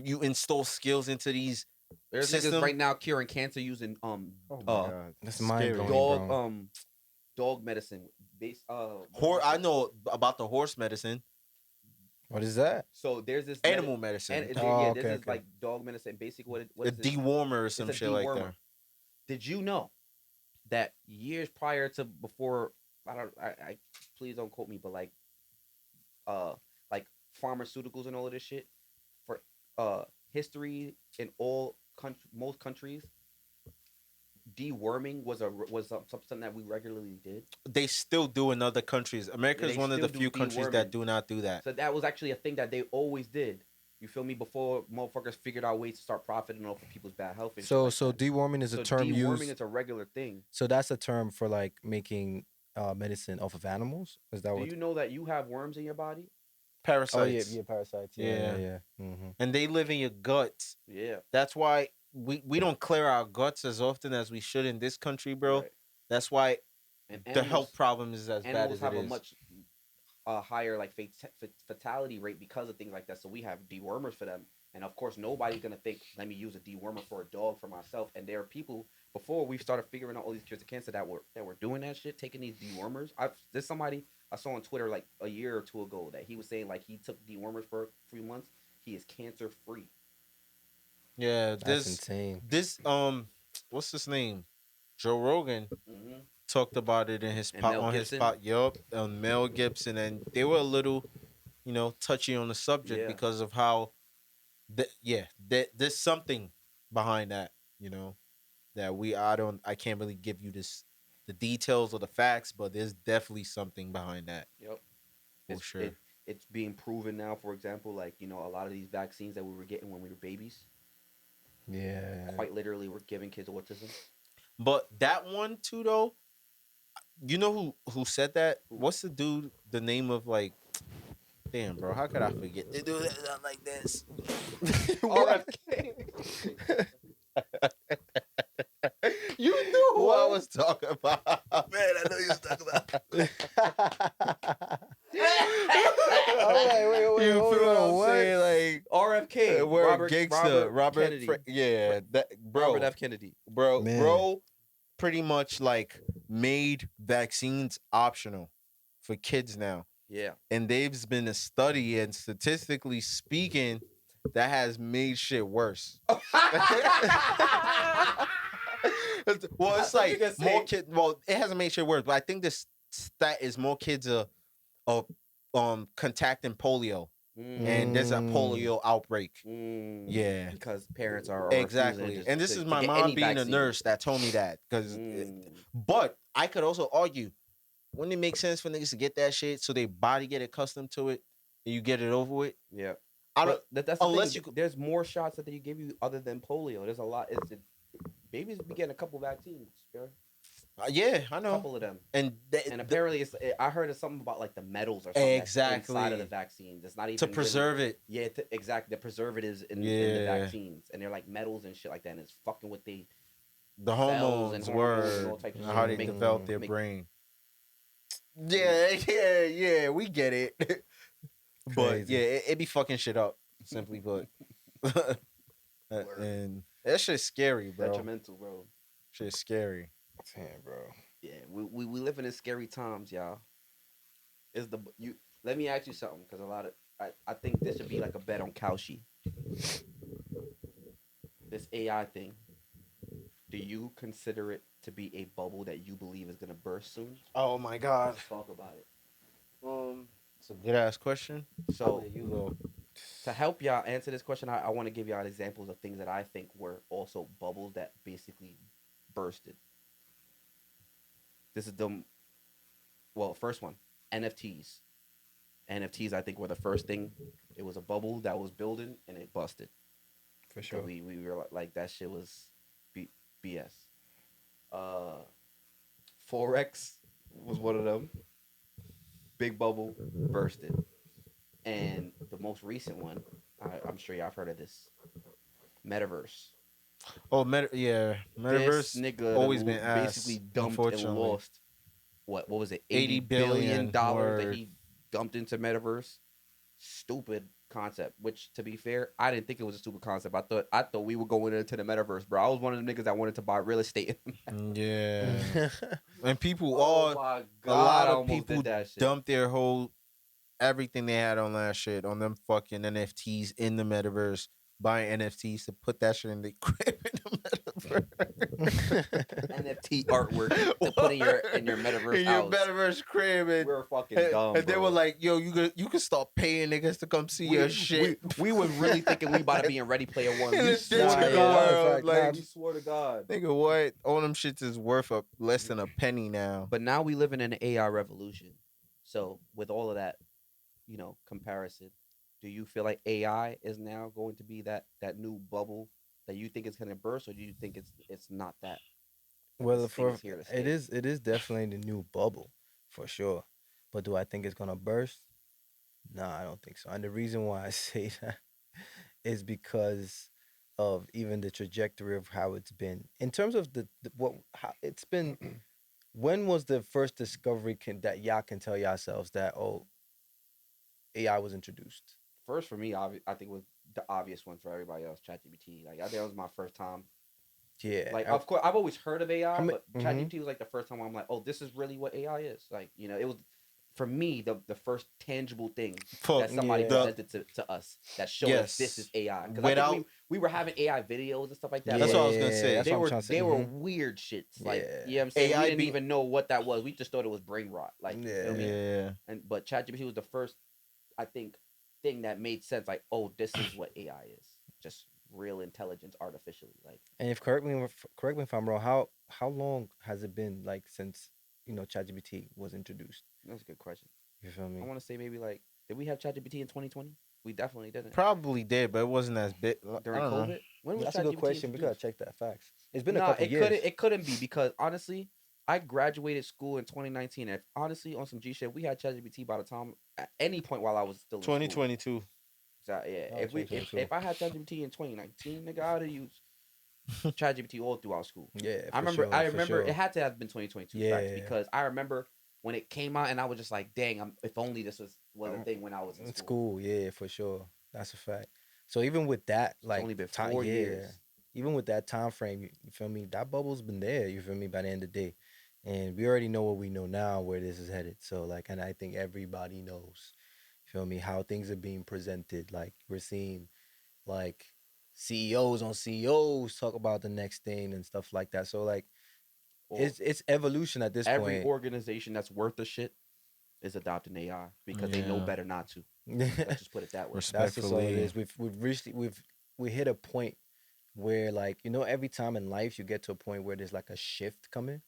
you install skills into these There's system. niggas right now curing cancer using Oh my god, That's scary. mind-blowing. dog bro. dog medicine based I know about the horse medicine, What is that? So there's this animal medicine, and Oh, this okay, is okay. like dog medicine. Basically, what a is this? dewormer or It's some a shit like dewormer. that. Did you know that years prior to before I please don't quote me, but like pharmaceuticals and all of this shit for history in most countries, deworming was something that we regularly did. They still do in other countries. America is they one of the still do few countries that deworming. do not do that. So that was actually a thing that they always did. You feel me? Before motherfuckers figured out ways to start profiting off of people's bad health and shit So like so that. deworming is a So term deworming used. is a regular thing. So that's a term for like making medicine off of animals. Is that Do what? you know that you have worms in your body? Parasites. Oh yeah, yeah, parasites. Yeah, Yeah. yeah, yeah. Mm-hmm. And they live in your guts. Yeah. That's why we don't clear our guts as often as we should in this country, bro. Right. That's why And the health problem is as bad animals as it have a is. much higher like fatality rate because of things like that. So we have dewormers for them, and of course nobody's gonna think, let me use a dewormer for a dog for myself. And there are people before we started figuring out all these cures of cancer that were doing that shit, taking these dewormers. There's somebody I saw on Twitter like a year or two ago that he was saying like he took dewormers for 3 months. He is cancer free. Yeah, That's insane. this what's his name? Joe Rogan Mm-hmm. talked about it in his And Mel on Gibson? his pot. Yup, on Mel Gibson, and they were a little, touchy on the subject Yeah. because of how, there's something behind that. That I can't really give you the details or the facts, but there's definitely something behind that Yep. for sure. It's being proven now. For example, like a lot of these vaccines that we were getting when we were babies, Yeah. quite literally, were giving kids autism. But that one too, though, you know who said that? What's the dude? The name of like, damn, bro, how could I forget? The dude that sound like this. RFK. You knew who I was talking about, man. I know you was talking about. Wait, You hold feel what on, I'm what? saying? Like, RFK. we're gangster. Robert Kennedy. yeah, that bro. Robert F. Kennedy. bro, Man. bro, pretty much like made vaccines optional for kids now, Yeah. and there's been a study, and statistically speaking, that has made shit worse. Well, it's thought you like were gonna say- more kids. Well, it hasn't made shit worse, but I think this stat is more kids are contacting polio, and there's a polio outbreak. Yeah. Because parents are Exactly, refusing and this to is my get mom any being a vaccine. nurse that told me that. Because, but I could also argue, wouldn't it make sense for niggas to get that shit so their body get accustomed to it and you get it over with? Yeah. I don't. But that's the unless thing. you. There's more shots that they give you other than polio. There's a lot. Babies be getting a couple vaccines. Yeah. Yeah, I A know. couple of them. And And apparently, I heard it's something about like the metals or something that's inside Exactly. of the vaccines. It's not even to really- preserve it. Yeah, exactly. The preservatives in the Yeah. vaccines, and they're like metals and shit like that, and it's fucking with the The cells hormones, and word, all types of how they shit. develop their make- brain. Yeah, we get it. But Crazy. yeah, it be fucking shit up, simply put. And that shit's scary, bro. detrimental, bro. Shit's scary. Damn, bro. Yeah, we living in scary times, y'all. Is the you? Let me ask you something, because a lot of I think this should be like a bet on Kalshi. This AI thing. Do you consider it to be a bubble that you believe is gonna burst soon? Oh my God. Let's talk about it. It's a good ass question. So You go. to help y'all answer this question, I want to give y'all examples of things that I think were also bubbles that basically bursted. This is the first one, NFTs. NFTs, I think, were the first thing. It was a bubble that was building and it busted. For So sure. we were like that shit was BS. Uh, Forex was one of them. Big bubble bursted, and the most recent one, I'm sure y'all have heard of this. Metaverse. Oh, This metaverse nigga always been basically ass. dumped and Unfortunately, lost what was it, 80 billion $80 billion that word. he dumped into metaverse. Stupid concept. Which, to be fair, I didn't think it was a stupid concept. I thought we were going into the metaverse, bro. I was one of the niggas that wanted to buy real estate. Yeah, and people Oh my a god! lot I of almost people did that shit. dumped their whole everything they had on that shit on them fucking NFTs in the metaverse, buying NFTs to put that shit in the crib in the metaverse. NFT artwork to put in your metaverse in your house. metaverse crib, and, We're fucking dumb, and they bro. were like, "Yo, you could start paying niggas to come see your shit." We were really thinking we about to be in Ready Player One. In We the swear digital to God. world, like, We swear to God. nigga, what? All them shits is worth less than a penny now. But now we live in an AI revolution. So with all of that, comparison, do you feel like AI is now going to be that new bubble that you think is going to burst, or do you think it's not that? Well, This thing for is here to it stay. is definitely the new bubble for sure. But do I think it's gonna burst? No, I don't think so. And the reason why I say that is because of even the trajectory of how it's been in terms of the what how it's been. When was the first discovery that y'all can tell yourselves that AI was introduced? First for me, I think was the obvious one for everybody else. ChatGPT. Like I think that was my first time. Yeah, Like of course I've always heard of AI, how but many? ChatGPT was like the first time where I'm like, oh, this is really what AI is. Like it was for me the first tangible thing Fuck that somebody Yeah. presented to us that showed us this is Yes. AI. Because I Without think we were having AI videos and stuff like that. That's but what I was gonna say. That's they what I'm were trying to say. they were Mhm. weird shits. Like Yeah. you know what I'm saying? We AI didn't be- even know what that was. We just thought it was brain rot. Like you feel me? yeah. But ChatGPT was the first, I think, thing that made sense. Like, oh, this is what AI is. Just real intelligence artificially. Like And if correct me if I'm wrong, how long has it been like since ChatGPT was introduced? that's a good question. You feel I me? want to say maybe like, did we have ChatGPT in 2020? We definitely didn't. Probably did, but it wasn't as big. I During don't know. COVID? When was That's ChatGPT a good question. We gotta introduced? check that facts. It's been a Nah, couple years. it couldn't be because honestly, I graduated school in 2019. And honestly, on some G shit, we had ChatGPT by the time at any point while I was still in school. 2022. So, yeah, Oh, if 2022. I had ChatGPT in 2019, nigga, I'd have used ChatGPT all throughout school. Yeah, I remember for sure. it had to have been 2022 facts Yeah. because I remember when it came out and I was just like, dang, if only this was a thing when I was in In school. school, yeah, for sure. That's a fact. So even with that, It's like only been time, 4 yeah, years. even with that time frame, you feel me? That bubble's been there. You feel me? By the end of the day, and we already know what we know now, where this is headed. So like, and I think everybody knows. You feel me? How things are being presented. Like we're seeing, like CEOs on CEOs talk about the next thing and stuff like that. So like, Or it's evolution at this every point. organization that's worth a shit is adopting AI because they know Yeah. better not to. Let's just put it that way. That's just all it Respectfully. is. We hit a point where like every time in life you get to a point where there's like a shift coming.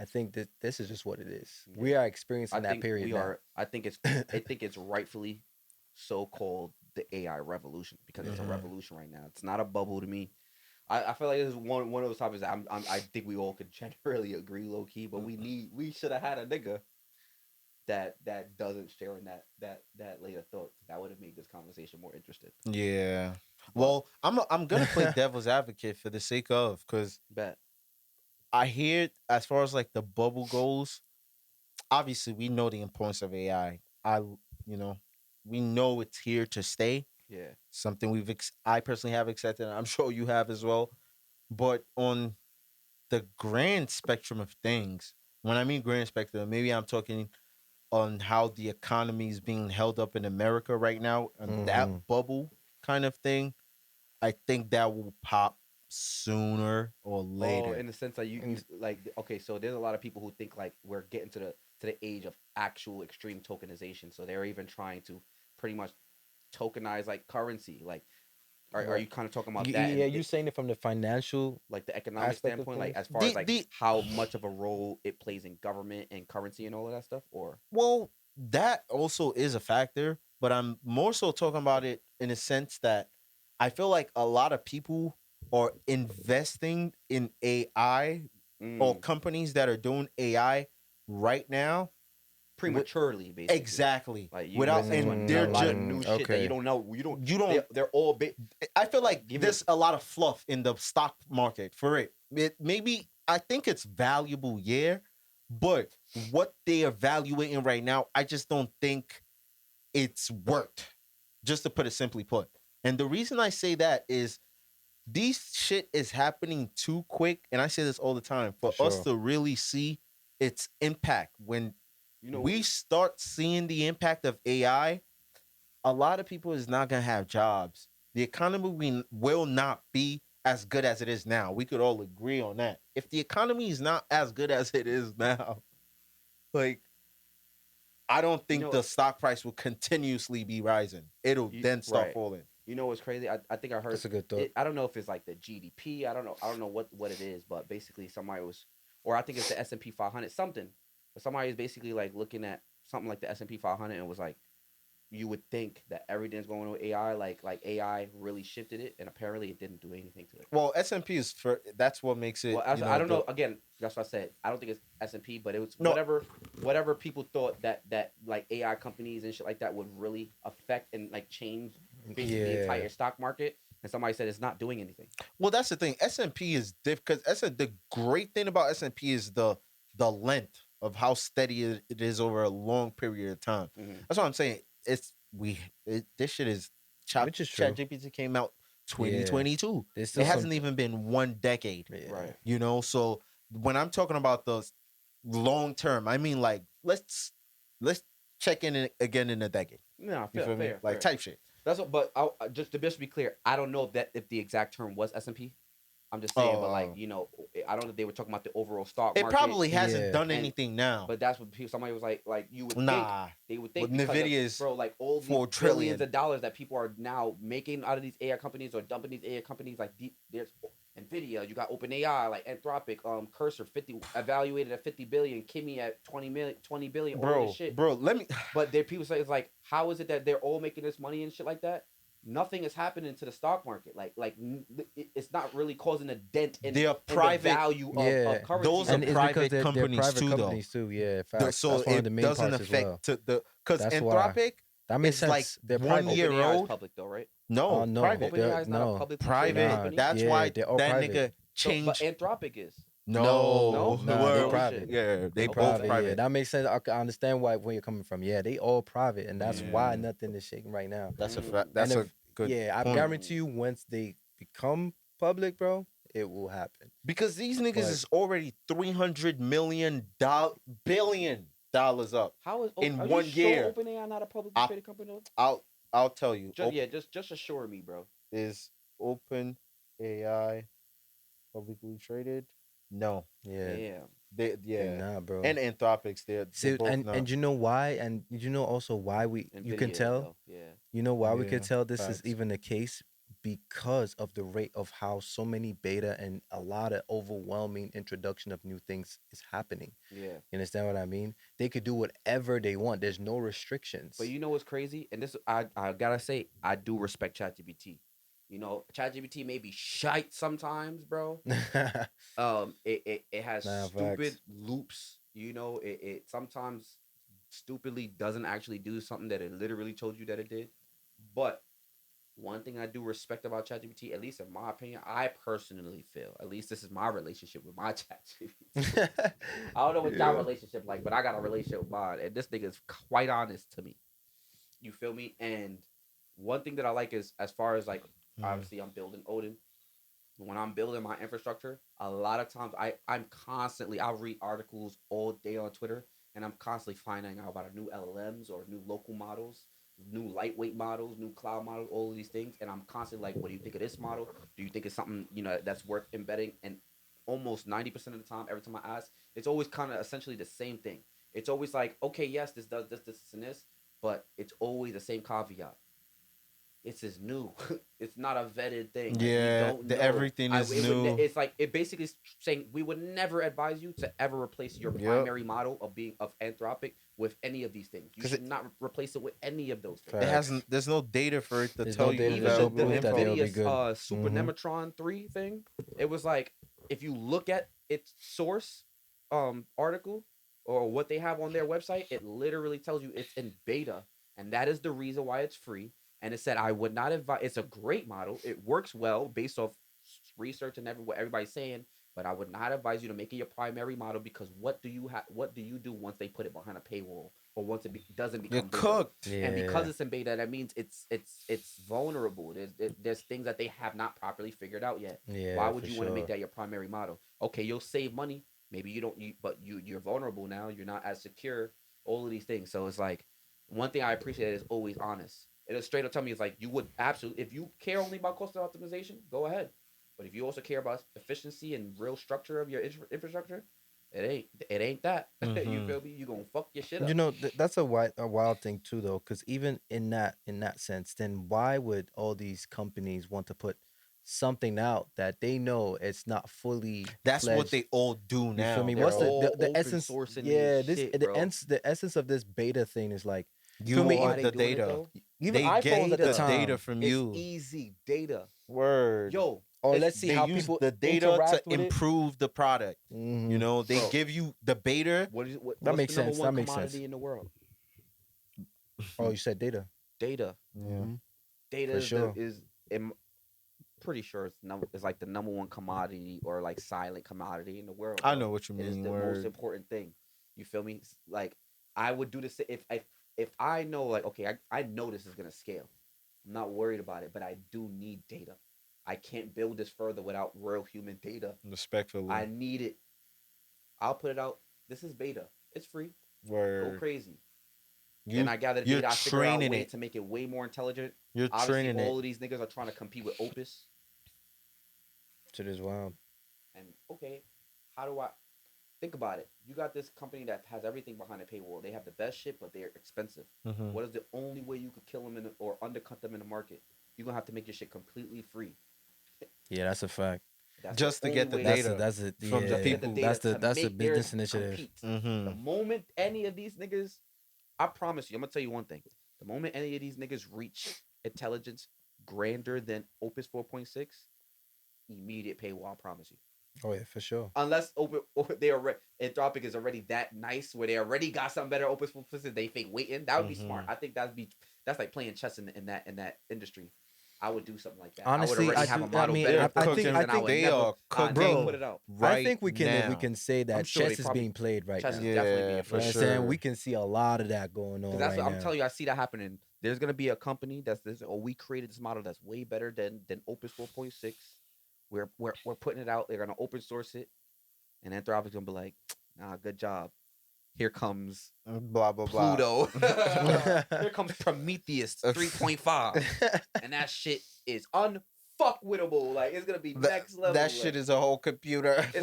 I think that this is just what it is. We Yeah. are experiencing that period we now. are. I think it's rightfully so called the AI revolution because it's a Mhm. revolution right now. It's not a bubble to me. I feel like this is one of those topics that I think we all could generally agree low key, but we should have had a nigga that doesn't share in that later thought. That would have made this conversation more interesting. Yeah. But- Well, I'm gonna play devil's advocate for the sake of, because Bet. I hear as far as like the bubble goes, obviously we know the importance of AI. We know it's here to stay. Yeah. Something I personally have accepted, and I'm sure you have as well. But on the grand spectrum of things, when I mean grand spectrum, maybe I'm talking on how the economy is being held up in America right now, and that bubble kind of thing, I think that will pop sooner or Oh, later. in the sense that you like okay, so there's a lot of people who think like we're getting to the age of actual extreme tokenization. So they're even trying to pretty much tokenize like currency. Like, are Right. you kind of talking about Y- that? Yeah, you saying it from the financial like the economic aspect of standpoint, like things? as far as like The how much of a role it plays in government and currency and all of that stuff, or Well, that also is a factor, but I'm more so talking about it in a sense that I feel like a lot of people are investing in AI or mm, companies that are doing AI right now. prematurely, basically. Exactly. Like you Without invest into and a they're lot just of new shit that you Okay. don't know. you don't They're all big. I feel like Give me there's a lot of fluff in the stock market for it. Maybe I think it's valuable, yeah, but what they are evaluating right now, I just don't think it's worked. Just to put it simply put. And the reason I say that is these shit is happening too quick, and I say this all the time, for For us sure. to really see its impact. When you know we start seeing the impact of AI, a lot of people is not gonna have jobs. The economy will not be as good as it is now. We could all agree on that. If the economy is not as good as it is now, like I don't you think know the stock price will continuously be rising. It'll then start right. falling. You know what's crazy? I think I heard. That's a good thought. I don't know if it's like the GDP. I don't know. I don't know what it is, but basically somebody was, or I think it's the S&P 500 something. But somebody is basically like looking at something like the S&P 500 and was like, you would think that everything's going with AI, like AI really shifted it, and apparently it didn't do anything to it. Well, S&P is for that's what makes it. Well, I don't know. Again, that's what I said. I don't think it's S&P, but it was No. whatever people thought that like AI companies and shit like that would really affect and like change basically the Yeah. entire stock market. And somebody said it's not doing anything. Well, that's the thing. S&P is different because the great thing about S&P is the length of how steady it is over a long period of time. Mhm. That's what I'm saying. This shit is Chat Which is true. GPT came out Yeah. 2022. There's It still some. hasn't even been one decade. Yeah. Right. You know, so when I'm talking about the long term, I mean like let's check in again in a decade. No, You fair, feel me? fair, Like fair. type shit. That's what. But just to be clear, I don't know if the exact term was S&P. I'm just saying, but like Oh. you know, I don't know if they were talking about the overall stock It market. probably hasn't Yeah. done And- anything now. But that's what people. Somebody was like, you would think Nah. they would think With because of, Nvidia's bro, like all these 4 billions trillion. of dollars that people are now making out of these AI companies or dumping these AI companies. Like there's Nvidia, you got OpenAI, like Anthropic, Cursor 50 evaluated at 50 billion, Kimi at 20 billion, all this shit. Bro, let me But there people say it's like, how is it that they're all making this money and shit like that? Nothing is happening to the stock market. It's not really causing a dent in, They are in the private- value Yeah. of currency. Those And are it's private because they're companies private too, though. companies too. Yeah, facts. so That's one it of the main doesn't parts affect as well. to the because That's why. Anthropic That makes is sense. like They're 1 private. year OpenAI is old. public though, right? No, No, private. OpenAI is not no. a publicly Private. traded Nah, company. That's yeah, why they're all that private. nigga So, but changed. Anthropic is. No, No? Nah, we're- they private. Yeah, they They both private. private. Yeah, that makes sense. I understand where you're coming from. Yeah, they all private, and that's why Mm. nothing is shaking right now. That's a Mm. fact. That's And a good Yeah, I point. guarantee you, once they become public, bro, it will happen. Because these niggas But- is already $300 billion up. How is In are 1 you year. Sure OpenAI not a publicly I- traded company though? I'll tell you. Just assure me, bro. Is Open AI publicly traded? No. Yeah, Damn. They they're not, bro. And Anthropics, they're See, both and not. you know why, and you know also why you can Nvidia, tell. though. Yeah. You know why we Yeah, could tell this is facts. even the case because of the rate of how so many beta and a lot of overwhelming introduction of new things is happening. Yeah. You understand what I mean? They could do whatever they want. There's no restrictions. But you know what's crazy? And this I gotta say, I do respect ChatGPT. You know, ChatGPT may be shite sometimes, bro. It has Nah, stupid facts. loops. You know, it sometimes stupidly doesn't actually do something that it literally told you that it did. But one thing I do respect about ChatGPT, at least in my opinion, I personally feel, at least this is my relationship with my ChatGPT. I don't know what y'all relationship like, but I got a relationship with mine, and this nigga is quite honest to me. You feel me? And one thing that I like is, as far as like, obviously I'm building Odin. When I'm building my infrastructure, a lot of times I'm constantly, I'll read articles all day on Twitter, and I'm constantly finding out about a new LLMs or new local models, new lightweight models, new cloud models, all of these things, and I'm constantly like, what do you think of this model? Do you think it's something that's worth embedding? And almost 90% of the time, every time I ask, it's always kind of essentially the same thing. It's always like, okay, yes, this does this, and this, but it's always the same caveat. It's as new. It's not a vetted thing. Like, we Yeah, don't know. everything is new. It's like it basically is saying we would never advise you to ever replace your primary model of Anthropic with any of these things. You should not replace it with any of those things. It hasn't. There's no data for it to There's tell no you data Even to the, show the proof that they'll be NVIDIA good. Super Nematron 3 thing, it was like if you look at its source article or what they have on their website, it literally tells you it's in beta, and that is the reason why it's free. And it said I would not advise. It's a great model. It works well based off research and what everybody's saying. But I would not advise you to make it your primary model because what do you do once they put it behind a paywall or once it doesn't become You're beta? cooked. Yeah. And because it's in beta, that means it's vulnerable. There's things that they have not properly figured out yet. Yeah, Why would for you want to make sure. that your primary model? Okay, you'll save money. Maybe you don't. But you're vulnerable now. You're not as secure. All of these things. So it's like one thing I appreciate is always honest. It'll straight up tell me it's like you would absolutely, if you care only about cost optimization, go ahead. But if you also care about efficiency and real structure of your infrastructure, it ain't that. You feel me? You gonna fuck your shit up. You know, that's a wild thing too, though, because even in that sense, then why would all these companies want to put something out that they know it's not fully That's what fledged? they all do You now. feel me? They're What's all the open essence? sourcing Yeah, this this shit, the bro. the essence of this beta thing is like You feel me, are Why they the doing it, data. though? even They iPhones get at the the time. data from It's you. easy data. Word. Yo, Or it's- let's see They how use people the data interact to with it. improve the product. Mhm. You know, they Bro. give you the beta. What That what's makes the number sense. one That makes commodity sense. in the world? Oh, you said data. Data. Yeah. Mhm. Data For is sure. I'm pretty sure it's like the number one commodity or like silent commodity in the world. I Bro. know what you It is mean. the most Word. important thing. You feel me? Like I would do this if I know like okay, I know this is gonna scale. I'm not worried about it, but I do need data. I can't build this further without real human data. Respectfully. I need it. I'll put it out. This is beta. It's free. Go Word. crazy. You, Then I gather the you're data. I figure out training ways it. to make it way more intelligent. You're Obviously, training all it. of these niggas are trying to compete with Opus. Shit is wild. And okay, how do I think about it? You got this company that has everything behind a paywall. They have the best shit, but they're expensive. Mhm. What is the only way you could kill them or undercut them in the market? You're gonna have to make your shit completely free. Yeah, that's a fact. That's Just the to get only the way data That's a from yeah. the to get people. data to That's a make theirs business initiative. compete. The Mm-hmm. moment any of these niggas, I promise you, I'm gonna tell you one thing. The moment any of these niggas reach intelligence grander than Opus 4.6, immediate paywall. I promise you. Oh yeah, for sure. Unless Anthropic is already that nice where they already got something better Opus 4.6, they fake waiting. That would be smart. I think that's like playing chess in that industry. I would do something like that. Honestly, I would already I have do- a I model mean, better. I than think- Opus, I and think would they never, are cooking. Bro, put it out. Right I think we now. can say that I'm sure they chess is probably- being played right Chess now. is You definitely being Yeah, know for what I'm played. saying? sure. We can see a lot of that going on Because that's right what now. I'm telling you. I see that happening. There's gonna be a company that's this. Oh, we created this model that's way better than Opus 4.6. We're putting it out. They're gonna open source it, and Anthropic's gonna be like, nah, good job. Here comes Blah blah blah. Pluto. Here comes Prometheus 3.5, and that shit is unfuckwittable. Like it's gonna be next level. That shit is a whole computer. Shit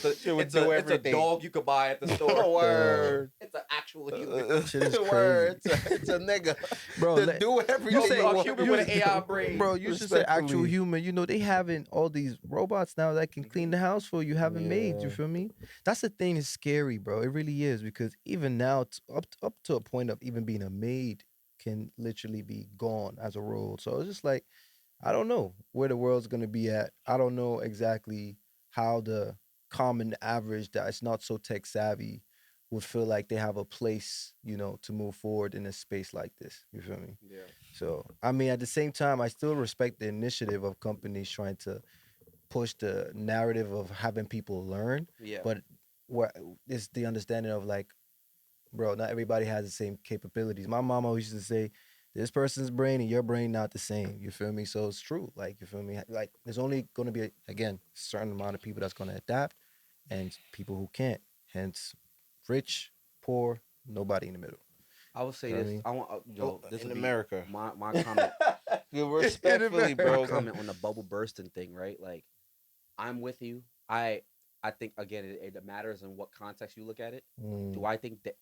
would do it's a everything. dog you could buy at the store. Word. It's an actual human. Shit is Word. It's a nigga. Bro, To do everything. You say you a want. human with an AI brain. Bro, you should say actual Respectfully. human. You know, they having all these robots now that can clean the house for you, having maids. You Yeah. feel me? That's the thing is scary, bro. It really is because even now, up to a point of even being a maid can literally be gone as a role. So it's just like, I don't know where the world's gonna be at. I don't know exactly how the common average that is not so tech savvy would feel like they have a place, you know, to move forward in a space like this. You feel me? Yeah. So, I mean, at the same time, I still respect the initiative of companies trying to push the narrative of having people learn. Yeah. But what is the understanding of like, bro, not everybody has the same capabilities. My mom always used to say, this person's brain and your brain not the same. You feel me? So it's true. Like, you feel me? Like, there's only going to be, again, a certain amount of people that's going to adapt and people who can't. Hence, rich, poor, nobody in the middle. I would say You know what I this. mean? I want this in would be America. my comment. You respectfully, America. My bro. comment on the bubble bursting thing, right? Like, I'm with you. I think again it matters in what context you look at it. Do Mm, I think that,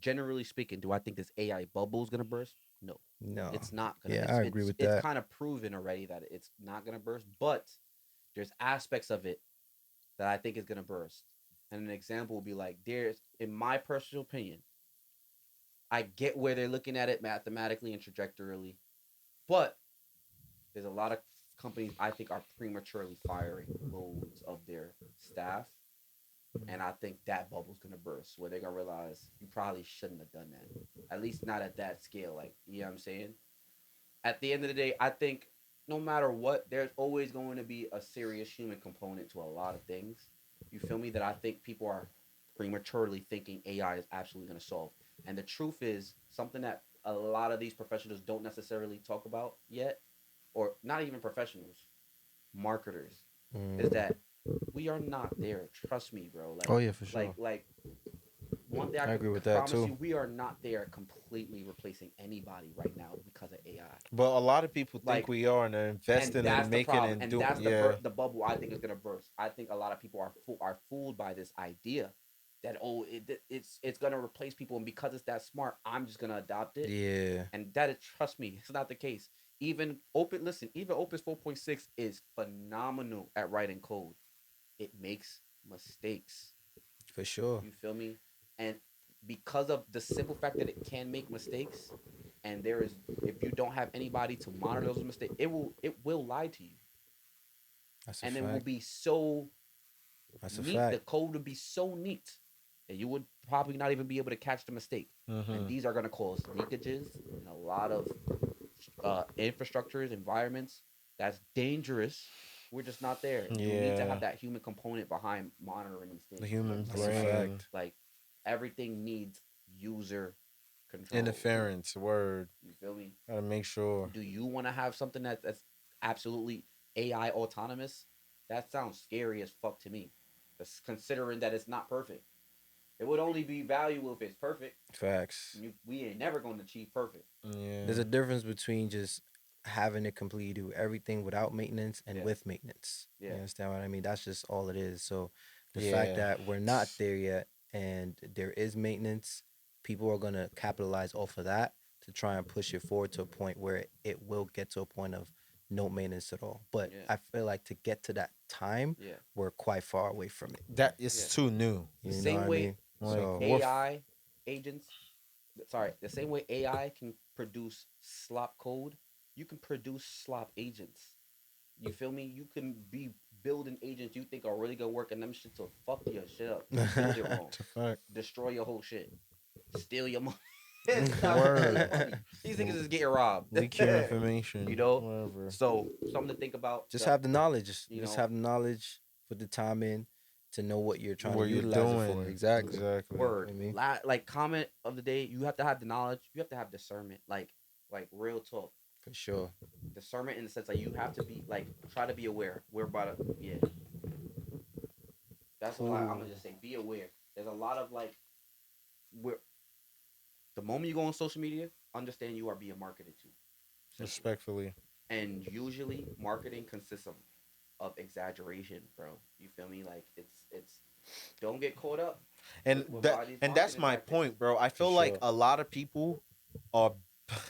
generally speaking, do I think this AI bubble is gonna burst? No, no. it's not gonna. Yeah, It's I agree it's with it's that. kind of proven already that it's not gonna burst. But there's aspects of it that I think is gonna burst. And an example would be like, there's, in my personal opinion, I get where they're looking at it mathematically and trajectorially, but there's a lot of companies I think are prematurely firing loads of their staff, and I think that bubble's gonna burst where they're gonna realize you probably shouldn't have done that. At least not at that scale. Like, you know what I'm saying? At the end of the day, I think no matter what, there's always going to be a serious human component to a lot of things. You feel me? That I think people are prematurely thinking AI is absolutely gonna solve. And the truth is something that a lot of these professionals don't necessarily talk about yet, or not even professionals, marketers, is Mm. that we are not there. Trust me, bro. Like, Oh yeah, for sure. like one thing I I can agree with that promise too. you, we are not there completely replacing anybody right now because of AI. But a lot of people think Like, we are and they're And investing that's and the making problem. and And doing. that's Yeah. the bubble I think is gonna burst. I think a lot of people are fooled by this idea that, oh, it's gonna replace people, and because it's that smart, I'm just gonna adopt it. Yeah. And that is, trust me, it's not the case. Even Opus 4.6 is phenomenal at writing code. It makes mistakes. For sure. You feel me? And because of the simple fact that it can make mistakes, and there is, if you don't have anybody to monitor those mistakes, it will lie to you, That's a and it will fact. be so That's a neat. The fact. code would be so neat that you would probably not even be able to catch the mistake. And these are going to cause leakages in a lot of infrastructures, environments. That's dangerous. We're just not there. You need to Yeah. have that human component behind monitoring these things. The human Like, That's a brain. fact. like, everything needs user control. Interference. Word. You feel me? Gotta make sure. Do you want to have something that's absolutely AI autonomous? That sounds scary as fuck to me. That's considering that it's not perfect. It would only be valuable if it's perfect. Facts. We ain't never going to achieve perfect. Yeah. There's a difference between just having it completely do everything without maintenance and Yeah. with maintenance. Yeah. You understand what I mean? That's just all it is. So the fact Yeah. that we're not there yet and there is maintenance, people are gonna capitalize off of that to try and push it forward to a point where it will get to a point of no maintenance at all. But Yeah. I feel like to get to that time, Yeah. we're quite far away from it. That is Yeah. too new. You know Same what I way mean? Like, So we're AI agents, sorry, the same way AI can produce slop code, you can produce slop agents. You feel me? You can be building agents you think are really gonna work, and them shit to fuck your shit up, build it wrong, It's a fact. destroy your whole shit, steal your money. Word. These niggas is getting robbed. Leak your information. You know? Whatever. So something to think about. just have the knowledge. You Just know, have the knowledge, put the time in to know what you're trying What to you're utilize it for. doing. Exactly. Exactly. word. I mean? Like, comment of the day. You have to have the knowledge. You have to have discernment. Like real talk. For sure. Discernment in the sense like you have to be like, try to be aware. We're about to, yeah. That's what I'm gonna just say. Be aware. There's a lot of like, we're, the moment you go on social media, understand you are being marketed to. Simple. Respectfully. And usually marketing consists of exaggeration, bro. You feel me? Like, it's don't get caught up. And with that all these and that's marketing my tactics. point, bro. I feel like sure. a lot of people are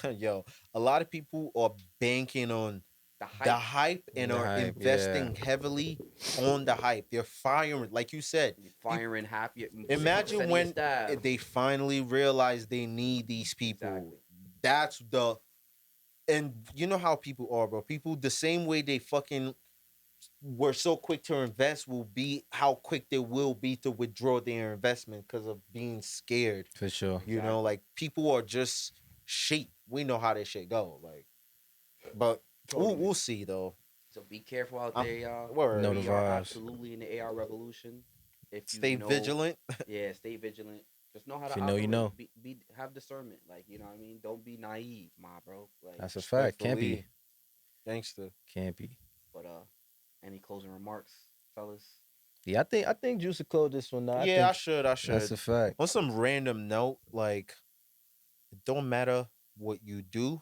a lot of people are banking on the hype and The are hype, investing heavily on the hype. They're firing, like you said. You're firing half your. 60% Imagine of when your staff. they finally realize they need these people. Exactly. That's the, and you know how people are, bro. People the same way they fucking were so quick to invest will be how quick they will be to withdraw their investment because of being scared. For sure. You know, like people are just sheep. We know how that shit go. Like, but Totally. we'll see though. So be careful out I'm- there, y'all. Word. No, the We are vibes. absolutely in the AR revolution. If you Stay know, vigilant. Yeah, stay vigilant. Just know how If to you know, you operate. know. Be have discernment. Like, you know what I mean? Don't be naive, my bro. Like, That's a fact. Can't be. Gangster. Can't be. but any closing remarks, fellas? Yeah, I think Juice will close this one. Now. Yeah, I think should. That's a fact. On some random note, like it don't matter what you do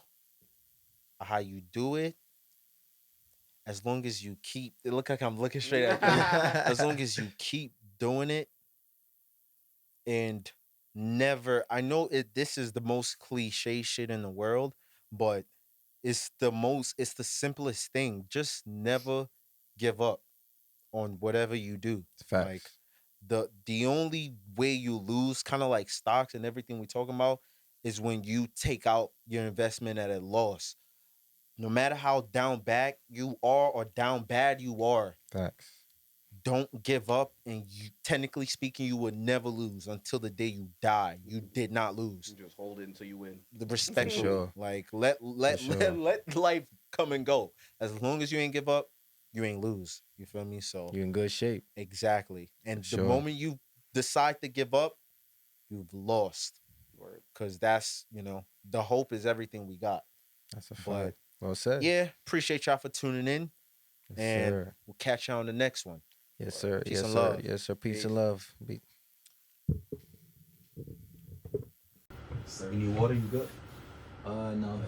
or how you do it, as long as you keep. It look like I'm looking straight at you. As long as you keep doing it and never. I know it. This is the most cliche shit in the world, but it's the most. It's the simplest thing. Just never give up on whatever you do. Facts. Like the only way you lose, kind of like stocks and everything we talking about, is when you take out your investment at a loss. No matter how down bad you are or down bad you are, Facts. don't give up. And you, technically speaking, you will never lose until the day you die. You did not lose. You just hold it until you win. The respectfully, sure. like let sure. let life come and go. As long as you ain't give up, you ain't lose. You feel me? So You're in good shape. exactly. And the Sure. moment you decide to give up, you've lost. Word. Because that's, the hope is everything we got. That's a But fact. Well said. yeah, appreciate y'all for tuning in. Yes, And sir. we'll catch y'all on the next one. Yes, sir. Peace Yes, and sir. love. Yes, sir. Peace Peace. and love. So you need water? You good? No.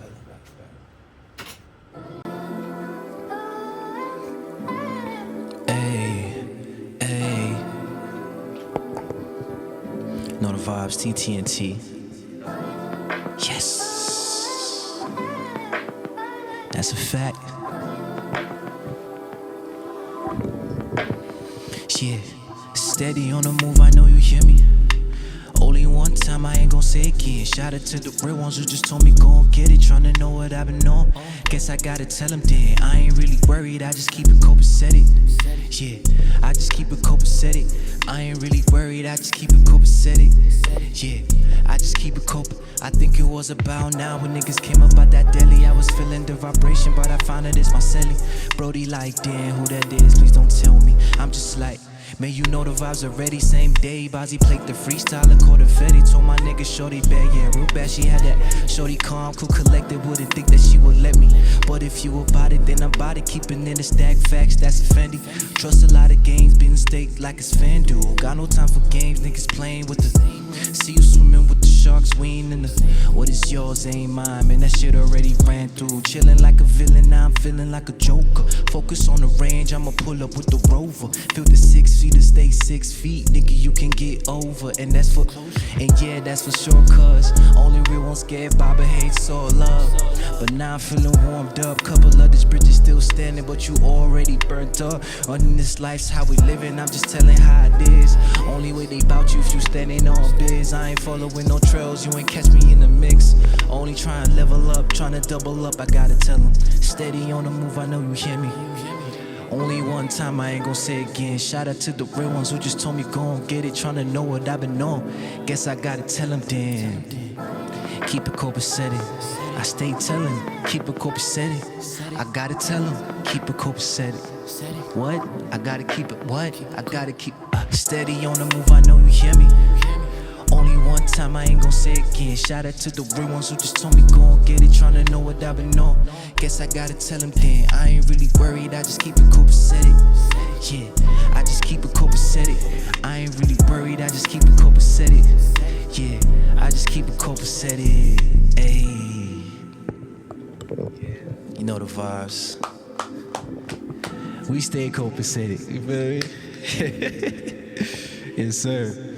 Hey, hey. Know the vibes, Ttnt. Yes. That's a fact. Yeah. Steady on the move, I know you hear me. Only one time, I ain't gon' say it again. Shout out to the real ones who just told me go and get it. Tryna know what I've been on. Guess I gotta tell them then. I ain't really worried, I just keep it copacetic. Yeah, I just keep it copacetic. I ain't really worried, I just keep it copacetic. Yeah, I just keep it cope. I think it was about now when niggas came up out that deli. I was feeling the vibration, but I found it, it's my celly. Brody like, damn, who that is, please don't tell me. I'm just like, man, you know the vibes already. Same day, Bozzy played the freestyle and caught a Fetty. Told my nigga shorty bad, yeah, real bad. She had that shorty calm, cool, collected. Wouldn't think that she would let me. But if you about it, then I'm about it. Keeping in the stack facts, that's a Fendi. Trust a lot of games, been staked like it's FanDuel. Got no time for games, niggas playing with the. See you swimming with the sharks, we ain't in the. What is yours ain't mine, man, that shit already ran through. Chilling like a villain, now I'm feeling like a joker. Focus on the range, I'ma pull up with the rover. Feel the 6 feet to stay 6 feet, nigga, you can get over. And that's for, and yeah, that's for sure, cuz only real one scared, Baba hates all love. But now I'm feeling warmed up, couple of these bridges still standing, but you already burnt up. On this life's how we living, I'm just telling how it is. Only way they bout you if you standing on biz. I ain't following no trails, you ain't catch me in the mix. Only trying to level up, trying to double up, I gotta tell them. Steady on the move, I know you hear me. Only one time, I ain't gon' say it again. Shout out to the real ones who just told me go and get it. Tryna know what I've been on. Guess I gotta tell them then. Keep it copacetic. I stay telling, keep it copacetic. I gotta tell them, keep it copacetic. What? I gotta keep it, what? I gotta keep steady on the move, I know you hear me. Only one time, I ain't gon' say it again. Shout out to the real ones who just told me go and get it. Tryna know what I've been on. Guess I gotta tell them then. I ain't really worried, I just keep it copacetic. Yeah, I just keep it copacetic. I ain't really worried, I just keep it copacetic. Yeah, I just keep it copacetic. Ayy, you know the vibes. We stay copacetic, you feel me? Yes, sir.